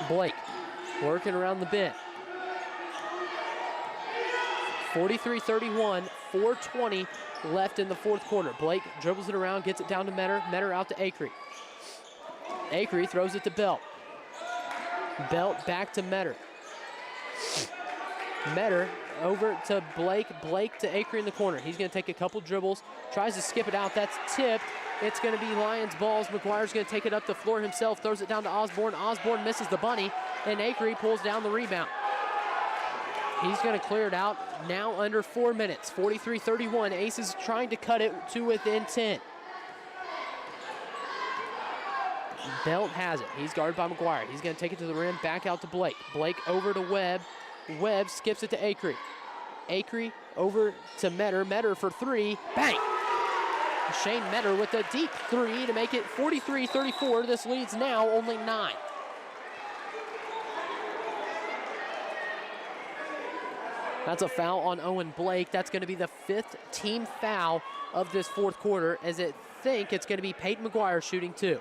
[SPEAKER 1] Blake working around the bend. 43-31, 4:20 left in the fourth quarter. Blake dribbles it around, gets it down to Metter. Metter out to Acree. Acree throws it to Belt. Belt back to Metter. Metter over to Blake. Blake to Acree in the corner. He's going to take a couple dribbles, tries to skip it out. That's tipped. It's going to be Lions balls. McGuire's going to take it up the floor himself, throws it down to Osborne. Osborne misses the bunny, and Acree pulls down the rebound. He's going to clear it out now under 4 minutes. 43-31. Aces trying to cut it to within 10. Belt has it. He's guarded by McGuire. He's going to take it to the rim, back out to Blake. Blake over to Webb. Webb skips it to Acree. Acree over to Metter. Metter for three. Bang! Shane Metter with a deep three to make it 43-34. This leads now only 9. That's a foul on Owen Blake. That's going to be the 5th team foul of this fourth quarter, as I think it's going to be Peyton McGuire shooting 2.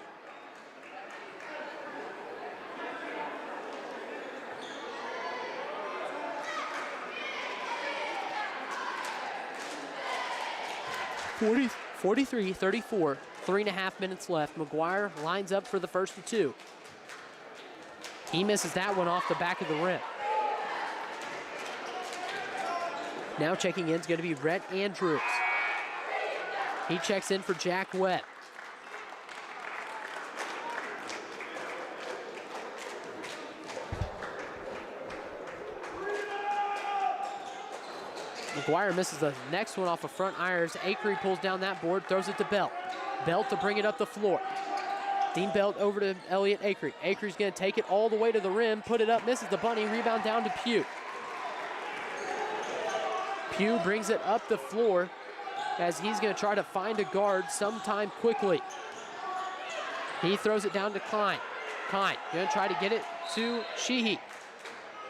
[SPEAKER 1] (40) 43-34, 3.5 minutes left. McGuire lines up for the first of 2. He misses that one off the back of the rim. Now checking in is going to be Rhett Andrews. He checks in for Jack Webb. McGuire misses the next one off of front irons. Acree pulls down that board, throws it to Belt. Belt to bring it up the floor. Dean Belt over to Elliott Acree. Acree's going to take it all the way to the rim, put it up, misses the bunny, rebound down to Pugh. Pugh brings it up the floor as he's going to try to find a guard sometime quickly. He throws it down to Klein. Klein going to try to get it to Sheehy.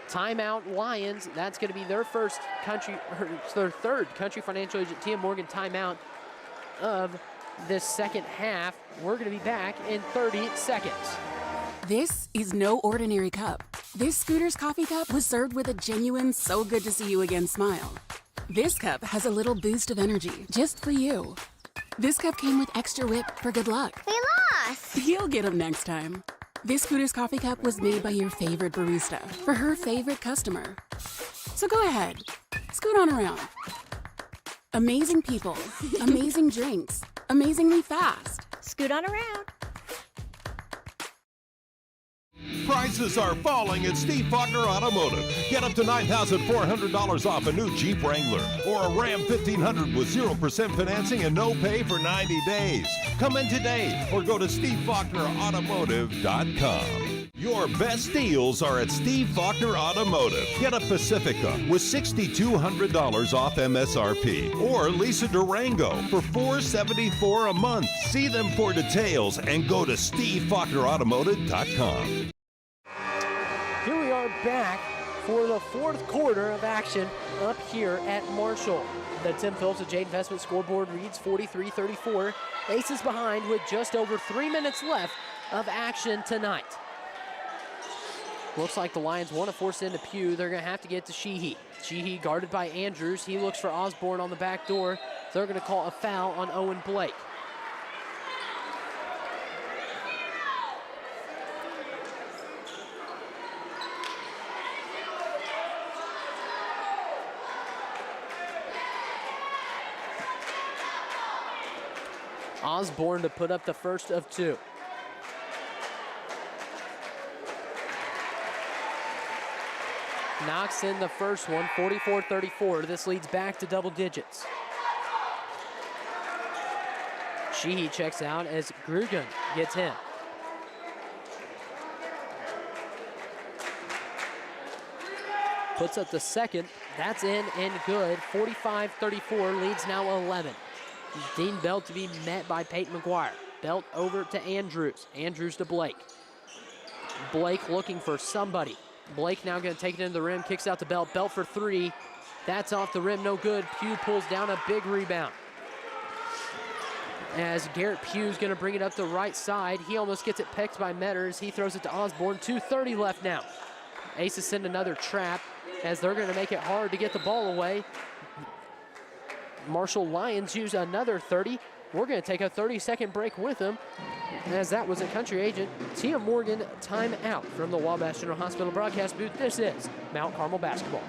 [SPEAKER 1] Timeout Lions. That's going to be their their third Country Financial Agent TM Morgan timeout of this second half. We're going to be back in 30 seconds.
[SPEAKER 14] This is no ordinary cup. This Scooter's coffee cup was served with a genuine so good to see you again smile. This cup has a little boost of energy just for you. This cup came with extra whip for good luck.
[SPEAKER 15] We lost!
[SPEAKER 14] You'll get them next time. This Scooter's coffee cup was made by your favorite barista for her favorite customer. So go ahead, scoot on around. Amazing people, amazing drinks, amazingly fast.
[SPEAKER 15] Scoot on around.
[SPEAKER 3] Prices are falling at Steve Faulkner Automotive. Get up to $9,400 off a new Jeep Wrangler or a Ram 1500 with 0% financing and no pay for 90 days. Come in today or go to SteveFaulknerAutomotive.com. Your best deals are at Steve Faulkner Automotive. Get a Pacifica with $6,200 off MSRP or lease a Durango for $474 a month. See them for details and go to SteveFaulknerAutomotive.com.
[SPEAKER 1] Here we are back for the fourth quarter of action up here at Marshall. The Tim Phillips of Jade Investment scoreboard reads 43-34. Aces behind with just over 3 minutes left of action tonight. Looks like the Lions want to force into Pugh. They're going to have to get to Sheehy. Sheehy guarded by Andrews. He looks for Osborne on the back door. They're going to call a foul on Owen Blake. Osborne to put up the first of two. Knocks in the first one, 44-34. This leads back to double digits. Sheehy checks out as Grugan gets him. Puts up the second. That's in and good. 45-34, leads now 11. Dean Belt to be met by Peyton McGuire. Belt over to Andrews. Andrews to Blake. Blake looking for somebody. Blake now going to take it into the rim, kicks out to Belt. Belt for three. That's off the rim, no good. Pugh pulls down a big rebound. As Garrett Pugh's going to bring it up the right side. He almost gets it picked by Metters. He throws it to Osborne. 2:30 left now. Aces send another trap as they're going to make it hard to get the ball away. Marshall Lions use another 30. We're going to take a 30-second break with them, as that was a country agent. Tia Morgan, timeout from the Wabash General Hospital broadcast booth. This is Mount Carmel basketball.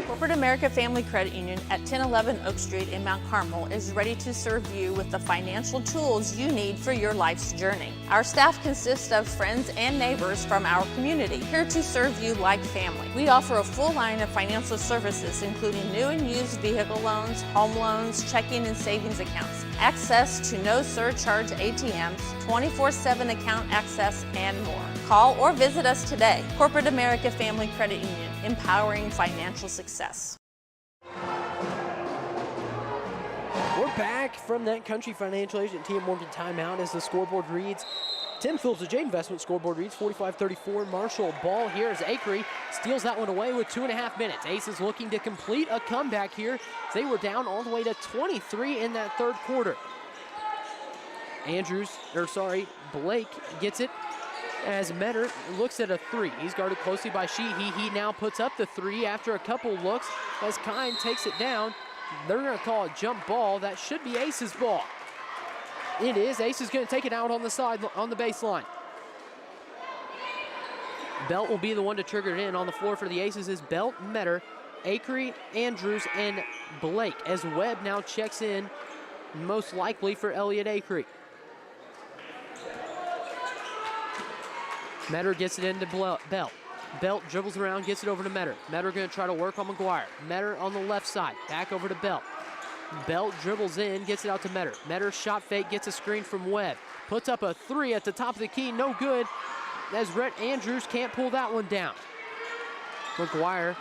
[SPEAKER 6] Corporate America Family Credit Union at 1011 Oak Street in Mount Carmel is ready to serve you with the financial tools you need for your life's journey. Our staff consists of friends and neighbors from our community, here to serve you like family. We offer a full line of financial services, including new and used vehicle loans, home loans, checking and savings accounts, access to no surcharge ATMs, 24/7 account access, and more. Call or visit us today. Corporate America Family Credit Union, empowering financial success.
[SPEAKER 1] We're back from that country financial agent Tia Morgan timeout as the scoreboard reads. Tim Phillips, the J Investment scoreboard reads 45-34. Marshall ball here as Acree steals that one away with 2.5 minutes. Aces looking to complete a comeback here. They were down all the way to 23 in that third quarter. Blake gets it as Metter looks at a three. He's guarded closely by Sheehy. He now puts up the three after a couple looks as Kine takes it down. They're going to call a jump ball. That should be Ace's ball. It is. Ace is going to take it out on the side, on the baseline. Belt will be the one to trigger it in. On the floor for the Aces is Belt, Metter, Acree, Andrews, and Blake, as Webb now checks in, most likely for Elliott Acree. Metter gets it into Belt. Belt dribbles around, gets it over to Metter. Metter going to try to work on McGuire. Metter on the left side, back over to Belt. Belt dribbles in, gets it out to Metter. Metter shot fake, gets a screen from Webb. Puts up a three at the top of the key, no good, as Rhett Andrews can't pull that one down. McGuire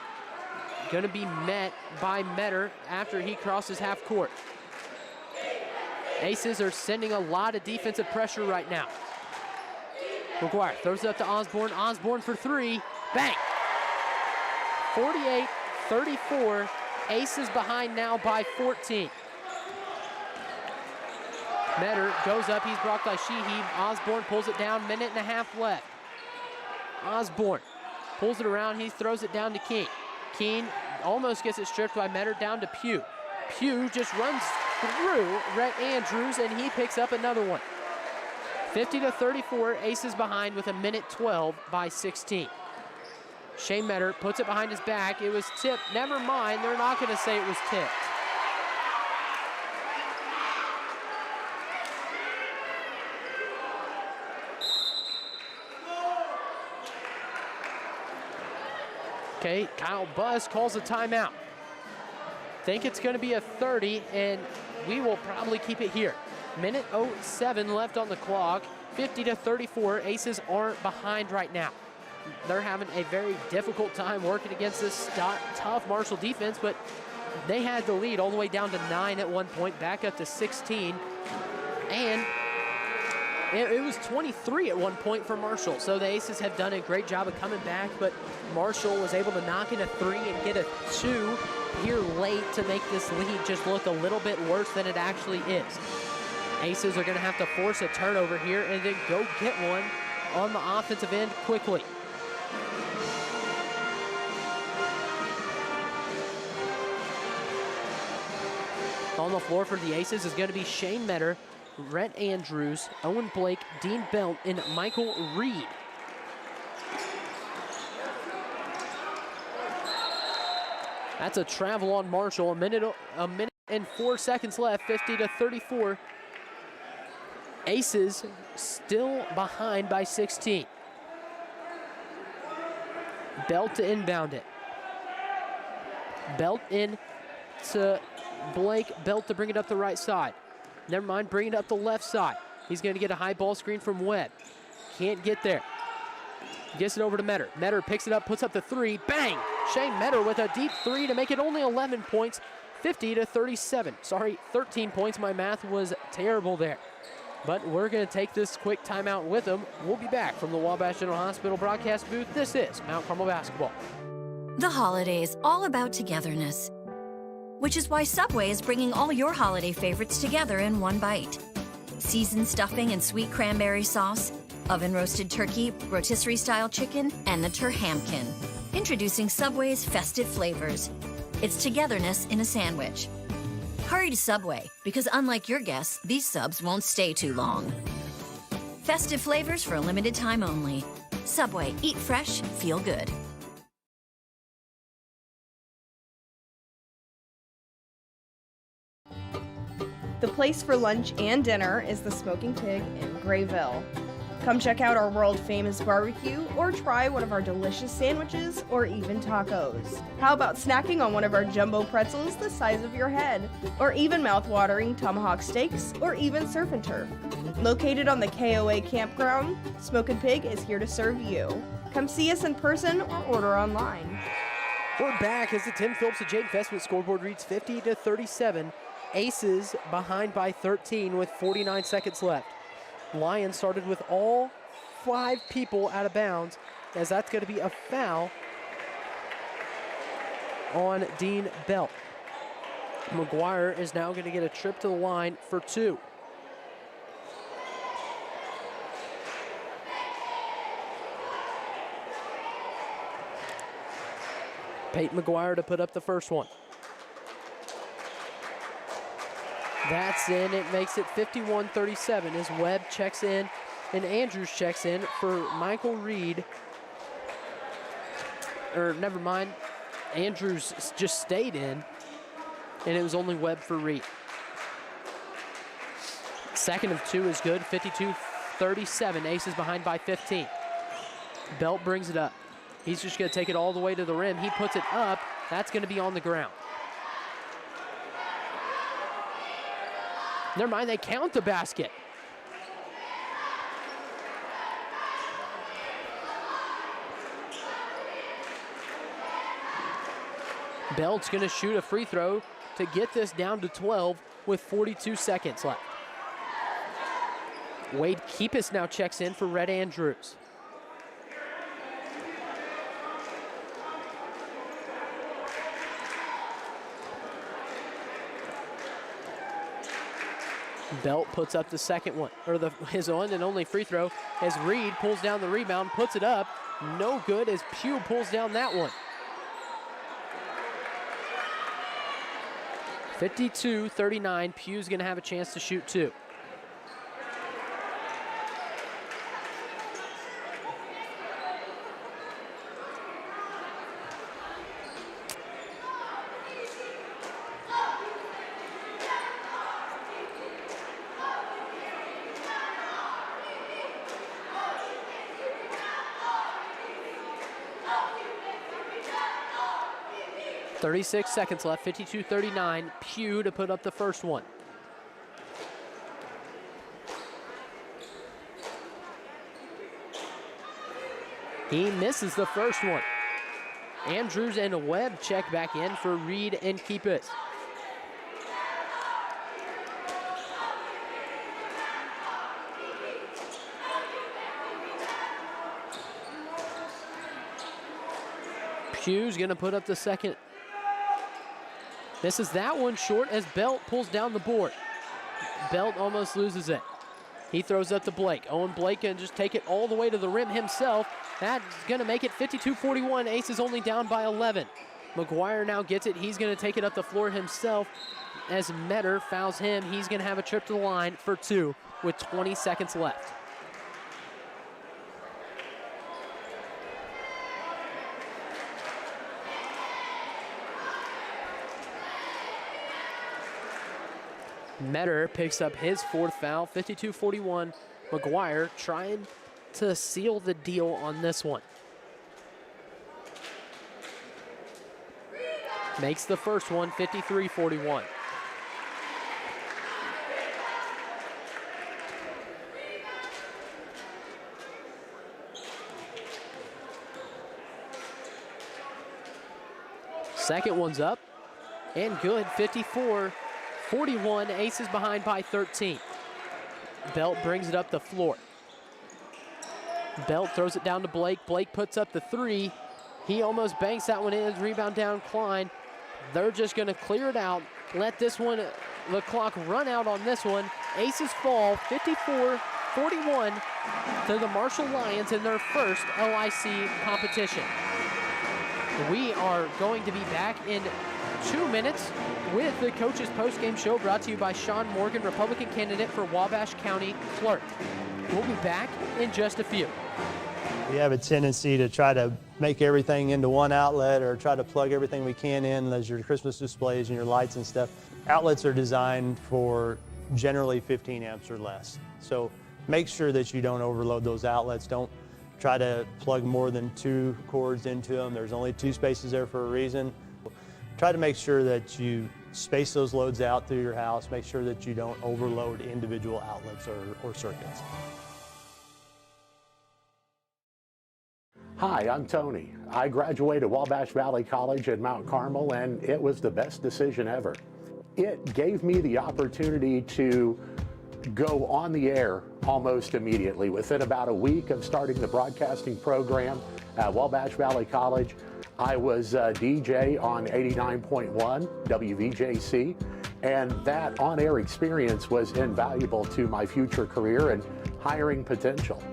[SPEAKER 1] going to be met by Metter after he crosses half court. Aces are sending a lot of defensive pressure right now. McGuire throws it up to Osborne. Osborne for three. Bang! 48-34. Aces behind now by 14. Metter goes up. He's blocked by Sheehy. Osborne pulls it down. 1.5 minutes left. Osborne pulls it around. He throws it down to Keene. Keene almost gets it stripped by Metter down to Pugh. Pugh just runs through Rhett Andrews, and he picks up another one. 50-34, Aces behind with 1:12 by 16. Shane Metter puts it behind his back. It was tipped. Never mind, they're not going to say it was tipped. Okay, Kyle Buss calls a timeout. Think it's going to be a 30, and we will probably keep it here. 1:07 left on the clock. 50-34. Aces aren't behind right now. They're having a very difficult time working against this tough Marshall defense, but they had the lead all the way down to 9 at one point, back up to 16. And it was 23 at one point for Marshall. So the Aces have done a great job of coming back, but Marshall was able to knock in a 3 and get a 2 here late to make this lead just look a little bit worse than it actually is. Aces are going to have to force a turnover here and then go get one on the offensive end quickly. On the floor for the Aces is going to be Shane Metter, Rhett Andrews, Owen Blake, Dean Belt, and Michael Reed. That's a travel on Marshall, a minute and 4 seconds left, 50-34. Aces still behind by 16. Belt to inbound it. Belt in to Blake. Belt to bring it up the right side. Never mind, bring it up the left side. He's going to get a high ball screen from Webb. Can't get there. Gets it over to Metter. Metter picks it up, puts up the three. Bang! Shane Metter with a deep three to make it only 11 points, 50-37. Sorry, 13 points. My math was terrible there. But we're going to take this quick timeout with them. We'll be back from the Wabash General Hospital broadcast booth. This is Mount Carmel Basketball.
[SPEAKER 5] The holidays, all about togetherness. Which is why Subway is bringing all your holiday favorites together in one bite. Seasoned stuffing and sweet cranberry sauce, oven-roasted turkey, rotisserie-style chicken, and the Turhamkin. Introducing Subway's festive flavors. It's togetherness in a sandwich. Hurry to Subway, because unlike your guests, these subs won't stay too long. Festive flavors for a limited time only. Subway, eat fresh, feel good.
[SPEAKER 7] The place for lunch and dinner is the Smoking Pig in Grayville. Come check out our world-famous barbecue or try one of our delicious sandwiches or even tacos. How about snacking on one of our jumbo pretzels the size of your head, or even mouth-watering tomahawk steaks, or even surf and turf. Located on the KOA campground, Smoking Pig is here to serve you. Come see us in person or order online.
[SPEAKER 1] We're back as the Tim Phillips of Jade Investment scoreboard reads 50-37. Aces behind by 13 with 49 seconds left. Lions started with all 5 people out of bounds, as that's going to be a foul on Dean Belt. McGuire is now going to get a trip to the line for 2. Peyton McGuire to put up the first one. That's in. It makes it 51-37 as Webb checks in and Andrews checks in for Michael Reed. Or never mind, Andrews just stayed in, and it was only Webb for Reed. Second of 2 is good, 52-37. Aces behind by 15. Belt brings it up. He's just going to take it all the way to the rim. He puts it up. That's going to be on the ground. Never mind, they count the basket. Belt's going to shoot a free throw to get this down to 12 with 42 seconds left. Wade Keepus now checks in for Red Andrews. Belt puts up the second one, or his one and only free throw, as Reed pulls down the rebound, puts it up. No good as Pugh pulls down that one. 52-39, Pugh's gonna have a chance to shoot 2. .36 seconds left, 52-39. Pugh to put up the first one. He misses the first one. Andrews and Webb check back in for Reed and Keepus. Pugh's gonna put up the second. Misses that one short as Belt pulls down the board. Belt almost loses it. He throws up to Blake. Owen Blake can just take it all the way to the rim himself. That's going to make it 52-41. Aces only down by 11. McGuire now gets it. He's going to take it up the floor himself as Metter fouls him. He's going to have a trip to the line for 2 with 20 seconds left. Metter picks up his fourth foul, 52-41. McGuire trying to seal the deal on this one. Makes the first one, 53-41. Second one's up and good, 54-41. Aces behind by 13. Belt brings it up the floor. Belt throws it down to Blake. Blake puts up the three. He almost banks that one in. Rebound down Klein. They're just going to clear it out. Let this one, the clock run out on this one. Aces fall 54-41 to the Marshall Lions in their first LIC competition. We are going to be back in 2 minutes with the Coach's Postgame Show, brought to you by Sean Morgan, Republican candidate for Wabash County Clerk. We'll be back in just a few.
[SPEAKER 13] We have a tendency to try to make everything into one outlet or try to plug everything we can in as your Christmas displays and your lights and stuff. Outlets are designed for generally 15 amps or less. So make sure that you don't overload those outlets. Don't try to plug more than 2 cords into them. There's only 2 spaces there for a reason. Try to make sure that you space those loads out through your house. Make sure that you don't overload individual outlets or circuits.
[SPEAKER 8] Hi, I'm Tony. I graduated Wabash Valley College at Mount Carmel, and it was the best decision ever. It gave me the opportunity to go on the air almost immediately. Within about a week of starting the broadcasting program at Wabash Valley College, I was a DJ on 89.1 WVJC, and that on-air experience was invaluable to my future career and hiring potential.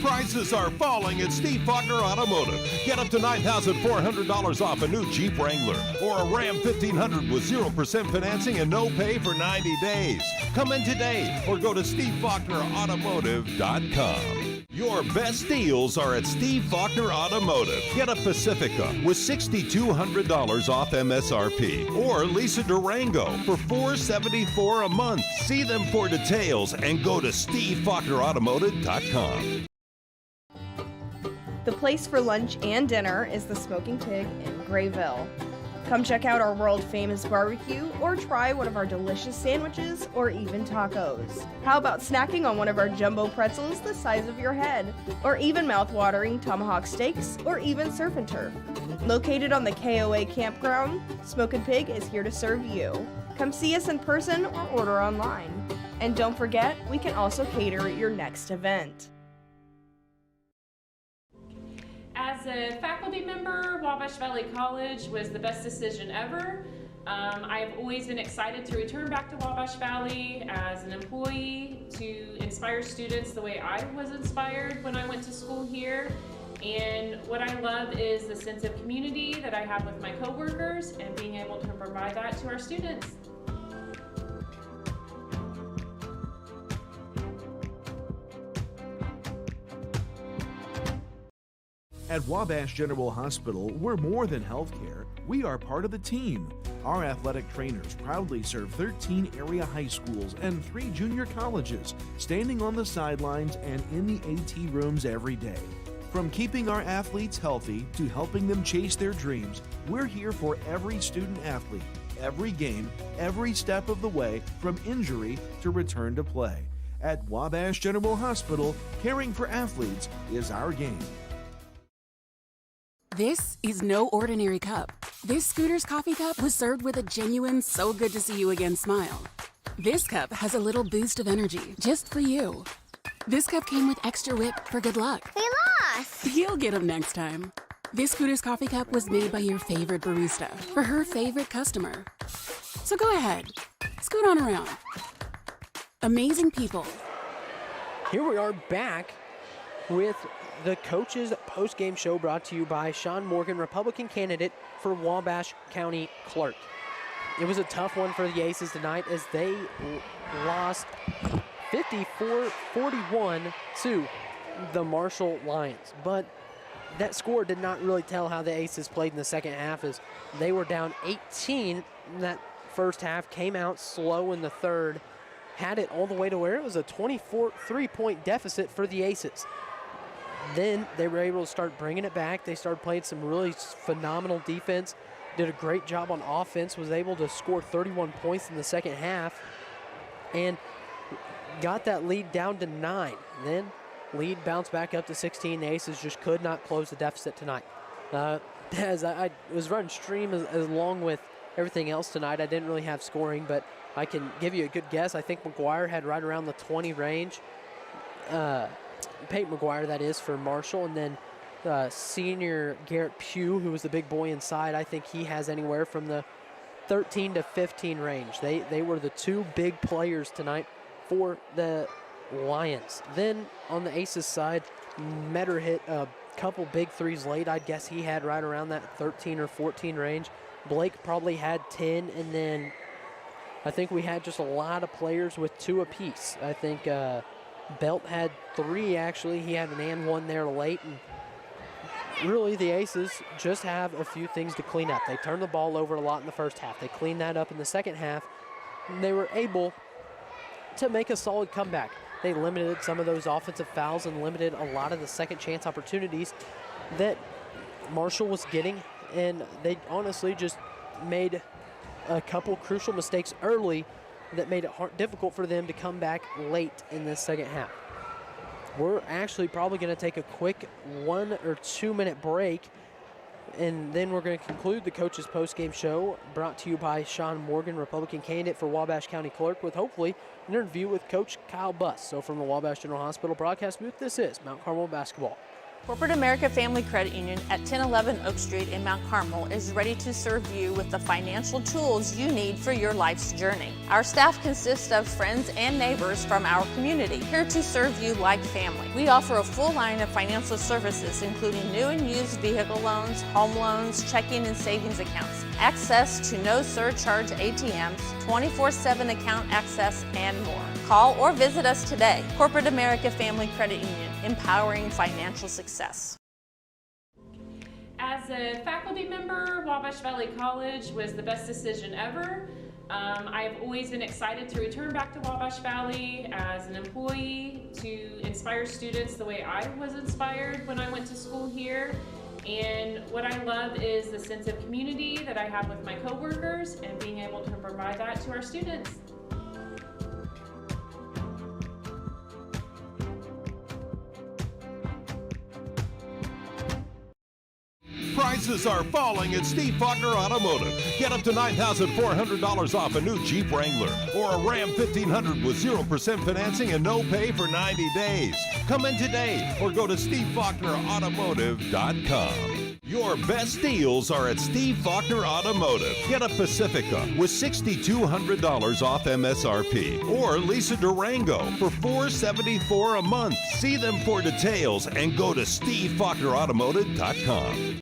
[SPEAKER 3] Prices are falling at Steve Faulkner Automotive. Get up to $9,400 off a new Jeep Wrangler or a Ram 1500 with 0% financing and no pay for 90 days. Come in today or go to SteveFaulknerAutomotive.com. Your best deals are at Steve Faulkner Automotive. Get a Pacifica with $6,200 off MSRP or lease a Durango for $474 a month. See them for details and go to SteveFaulknerAutomotive.com.
[SPEAKER 7] The place for lunch and dinner is the Smoking Pig in Grayville. Come check out our world-famous barbecue or try one of our delicious sandwiches or even tacos. How about snacking on one of our jumbo pretzels the size of your head, or even mouth-watering tomahawk steaks or even surf and turf. Located on the KOA campground, Smoking Pig is here to serve you. Come see us in person or order online. And don't forget, we can also cater your next event.
[SPEAKER 10] As a faculty member, Wabash Valley College was the best decision ever. I have always been excited to return back to Wabash Valley as an employee to inspire students the way I was inspired when I went to school here. And what I love is the sense of community that I have with my coworkers and being able to provide that to our students.
[SPEAKER 2] At Wabash General Hospital, we're more than healthcare. We are part of the team. Our athletic trainers proudly serve 13 area high schools and 3 junior colleges, standing on the sidelines and in the AT rooms every day. From keeping our athletes healthy to helping them chase their dreams, we're here for every student athlete, every game, every step of the way, from injury to return to play. At Wabash General Hospital, caring for athletes is our game.
[SPEAKER 14] This is no ordinary cup. This Scooter's coffee cup was served with a genuine so good to see you again smile. This cup has a little boost of energy just for you. This cup came with extra whip for good luck.
[SPEAKER 15] We lost!
[SPEAKER 14] You'll get them next time. This Scooter's coffee cup was made by your favorite barista for her favorite customer. So go ahead, scoot on around. Amazing people.
[SPEAKER 1] Here we are back with the Coach's Post-Game Show, brought to you by Sean Morgan, Republican candidate for Wabash County Clerk. It was a tough one for the Aces tonight as they lost 54-41 to the Marshall Lions. But that score did not really tell how the Aces played in the second half, as they were down 18 in that first half, came out slow in the third, had it all the way to where it was a 23-point deficit for the Aces. Then they were able to start bringing it back. They started playing some really phenomenal defense, did a great job on offense, was able to score 31 points in the second half, and got that lead down to 9. Then lead bounced back up to 16. The Aces just could not close the deficit tonight. As I was running stream along with everything else tonight, I didn't really have scoring, but I can give you a good guess. I think McGuire had right around the 20 range. Peyton McGuire, that is, for Marshall. And then senior Garrett Pugh, who was the big boy inside, I think he has anywhere from the 13 to 15 range. They were the two big players tonight for the Lions. Then on the Aces side, Metter hit a couple big threes late. I'd guess he had right around that 13 or 14 range. Blake probably had 10, and then I think we had just a lot of players with 2 apiece. I think Belt had 3, actually. He had an and 1 there late, and really the Aces just have a few things to clean up. They turned the ball over a lot in the first half. They cleaned that up in the second half, and they were able to make a solid comeback. They limited some of those offensive fouls and limited a lot of the second chance opportunities that Marshall was getting, and they honestly just made a couple crucial mistakes early that made it difficult for them to come back late in the second half. We're actually probably going to take a quick 1 or 2 minute break, and then we're going to conclude the coach's postgame show, brought to you by Sean Morgan, Republican candidate for Wabash County Clerk, with hopefully an interview with Coach Kyle Buss. So from the Wabash General Hospital broadcast booth, this is Mount Carmel Basketball.
[SPEAKER 6] Corporate America Family Credit Union at 1011 Oak Street in Mount Carmel is ready to serve you with the financial tools you need for your life's journey. Our staff consists of friends and neighbors from our community, here to serve you like family. We offer a full line of financial services, including new and used vehicle loans, home loans, checking and savings accounts, access to no surcharge ATMs, 24/7 account access, and more. Call or visit us today. Corporate America Family Credit Union, empowering financial success.
[SPEAKER 10] As a faculty member, Wabash Valley College was the best decision ever. I've always been excited to return back to Wabash Valley as an employee to inspire students the way I was inspired when I went to school here. And what I love is the sense of community that I have with my coworkers and being able to provide that to our students.
[SPEAKER 3] Prices are falling at Steve Faulkner Automotive. Get up to $9,400 off a new Jeep Wrangler or a Ram 1500 with 0% financing and no pay for 90 days. Come in today or go to SteveFaulknerAutomotive.com. Your best deals are at Steve Faulkner Automotive. Get a Pacifica with $6,200 off MSRP or lease a Durango for $474 a month. See them for details and go to SteveFaulknerAutomotive.com.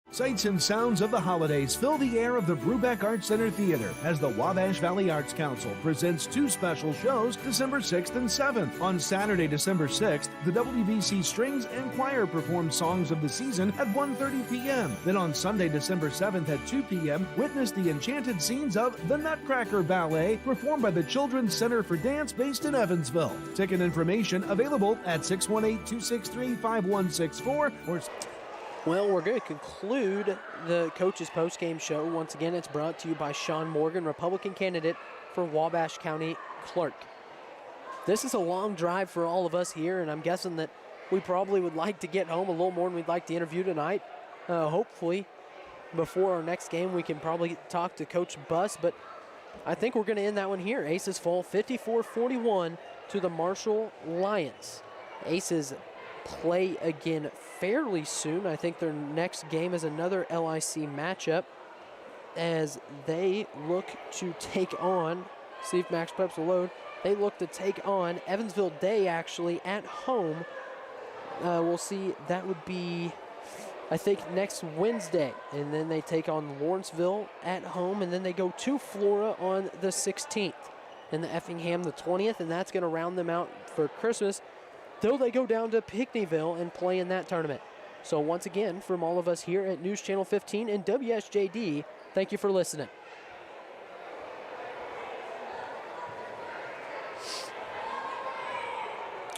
[SPEAKER 2] Sights and sounds of the holidays fill the air of the Brubeck Arts Center Theater as the Wabash Valley Arts Council presents 2 special shows December 6th and 7th. On Saturday, December 6th, the WVC Strings and Choir perform songs of the season at 1:30 p.m. Then on Sunday, December 7th at 2 p.m., witness the enchanted scenes of The Nutcracker Ballet performed by the Children's Center for Dance based in Evansville. Ticket information available at 618-263-5164 or...
[SPEAKER 1] Well, we're going to conclude the coach's postgame show. Once again, it's brought to you by Sean Morgan, Republican candidate for Wabash County Clerk. This is a long drive for all of us here, and I'm guessing that we probably would like to get home a little more than we'd like to interview tonight. Hopefully, before our next game, we can probably talk to Coach Buss, but I think we're going to end that one here. Aces fall 54-41 to the Marshall Lions. Aces play again fairly soon. I think their next game is another LIC matchup as they look to take on, see if Max Preps will load, they look to take on Evansville Day actually at home. We'll see, that would be, I think, next Wednesday. And then they take on Lawrenceville at home, and then they go to Flora on the 16th. And the Effingham the 20th, and that's going to round them out for Christmas, till they go down to Pinckneyville and play in that tournament. So once again, from all of us here at News Channel 15 and WSJD, thank you for listening.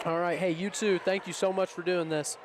[SPEAKER 1] All right, hey, you too, thank you so much for doing this.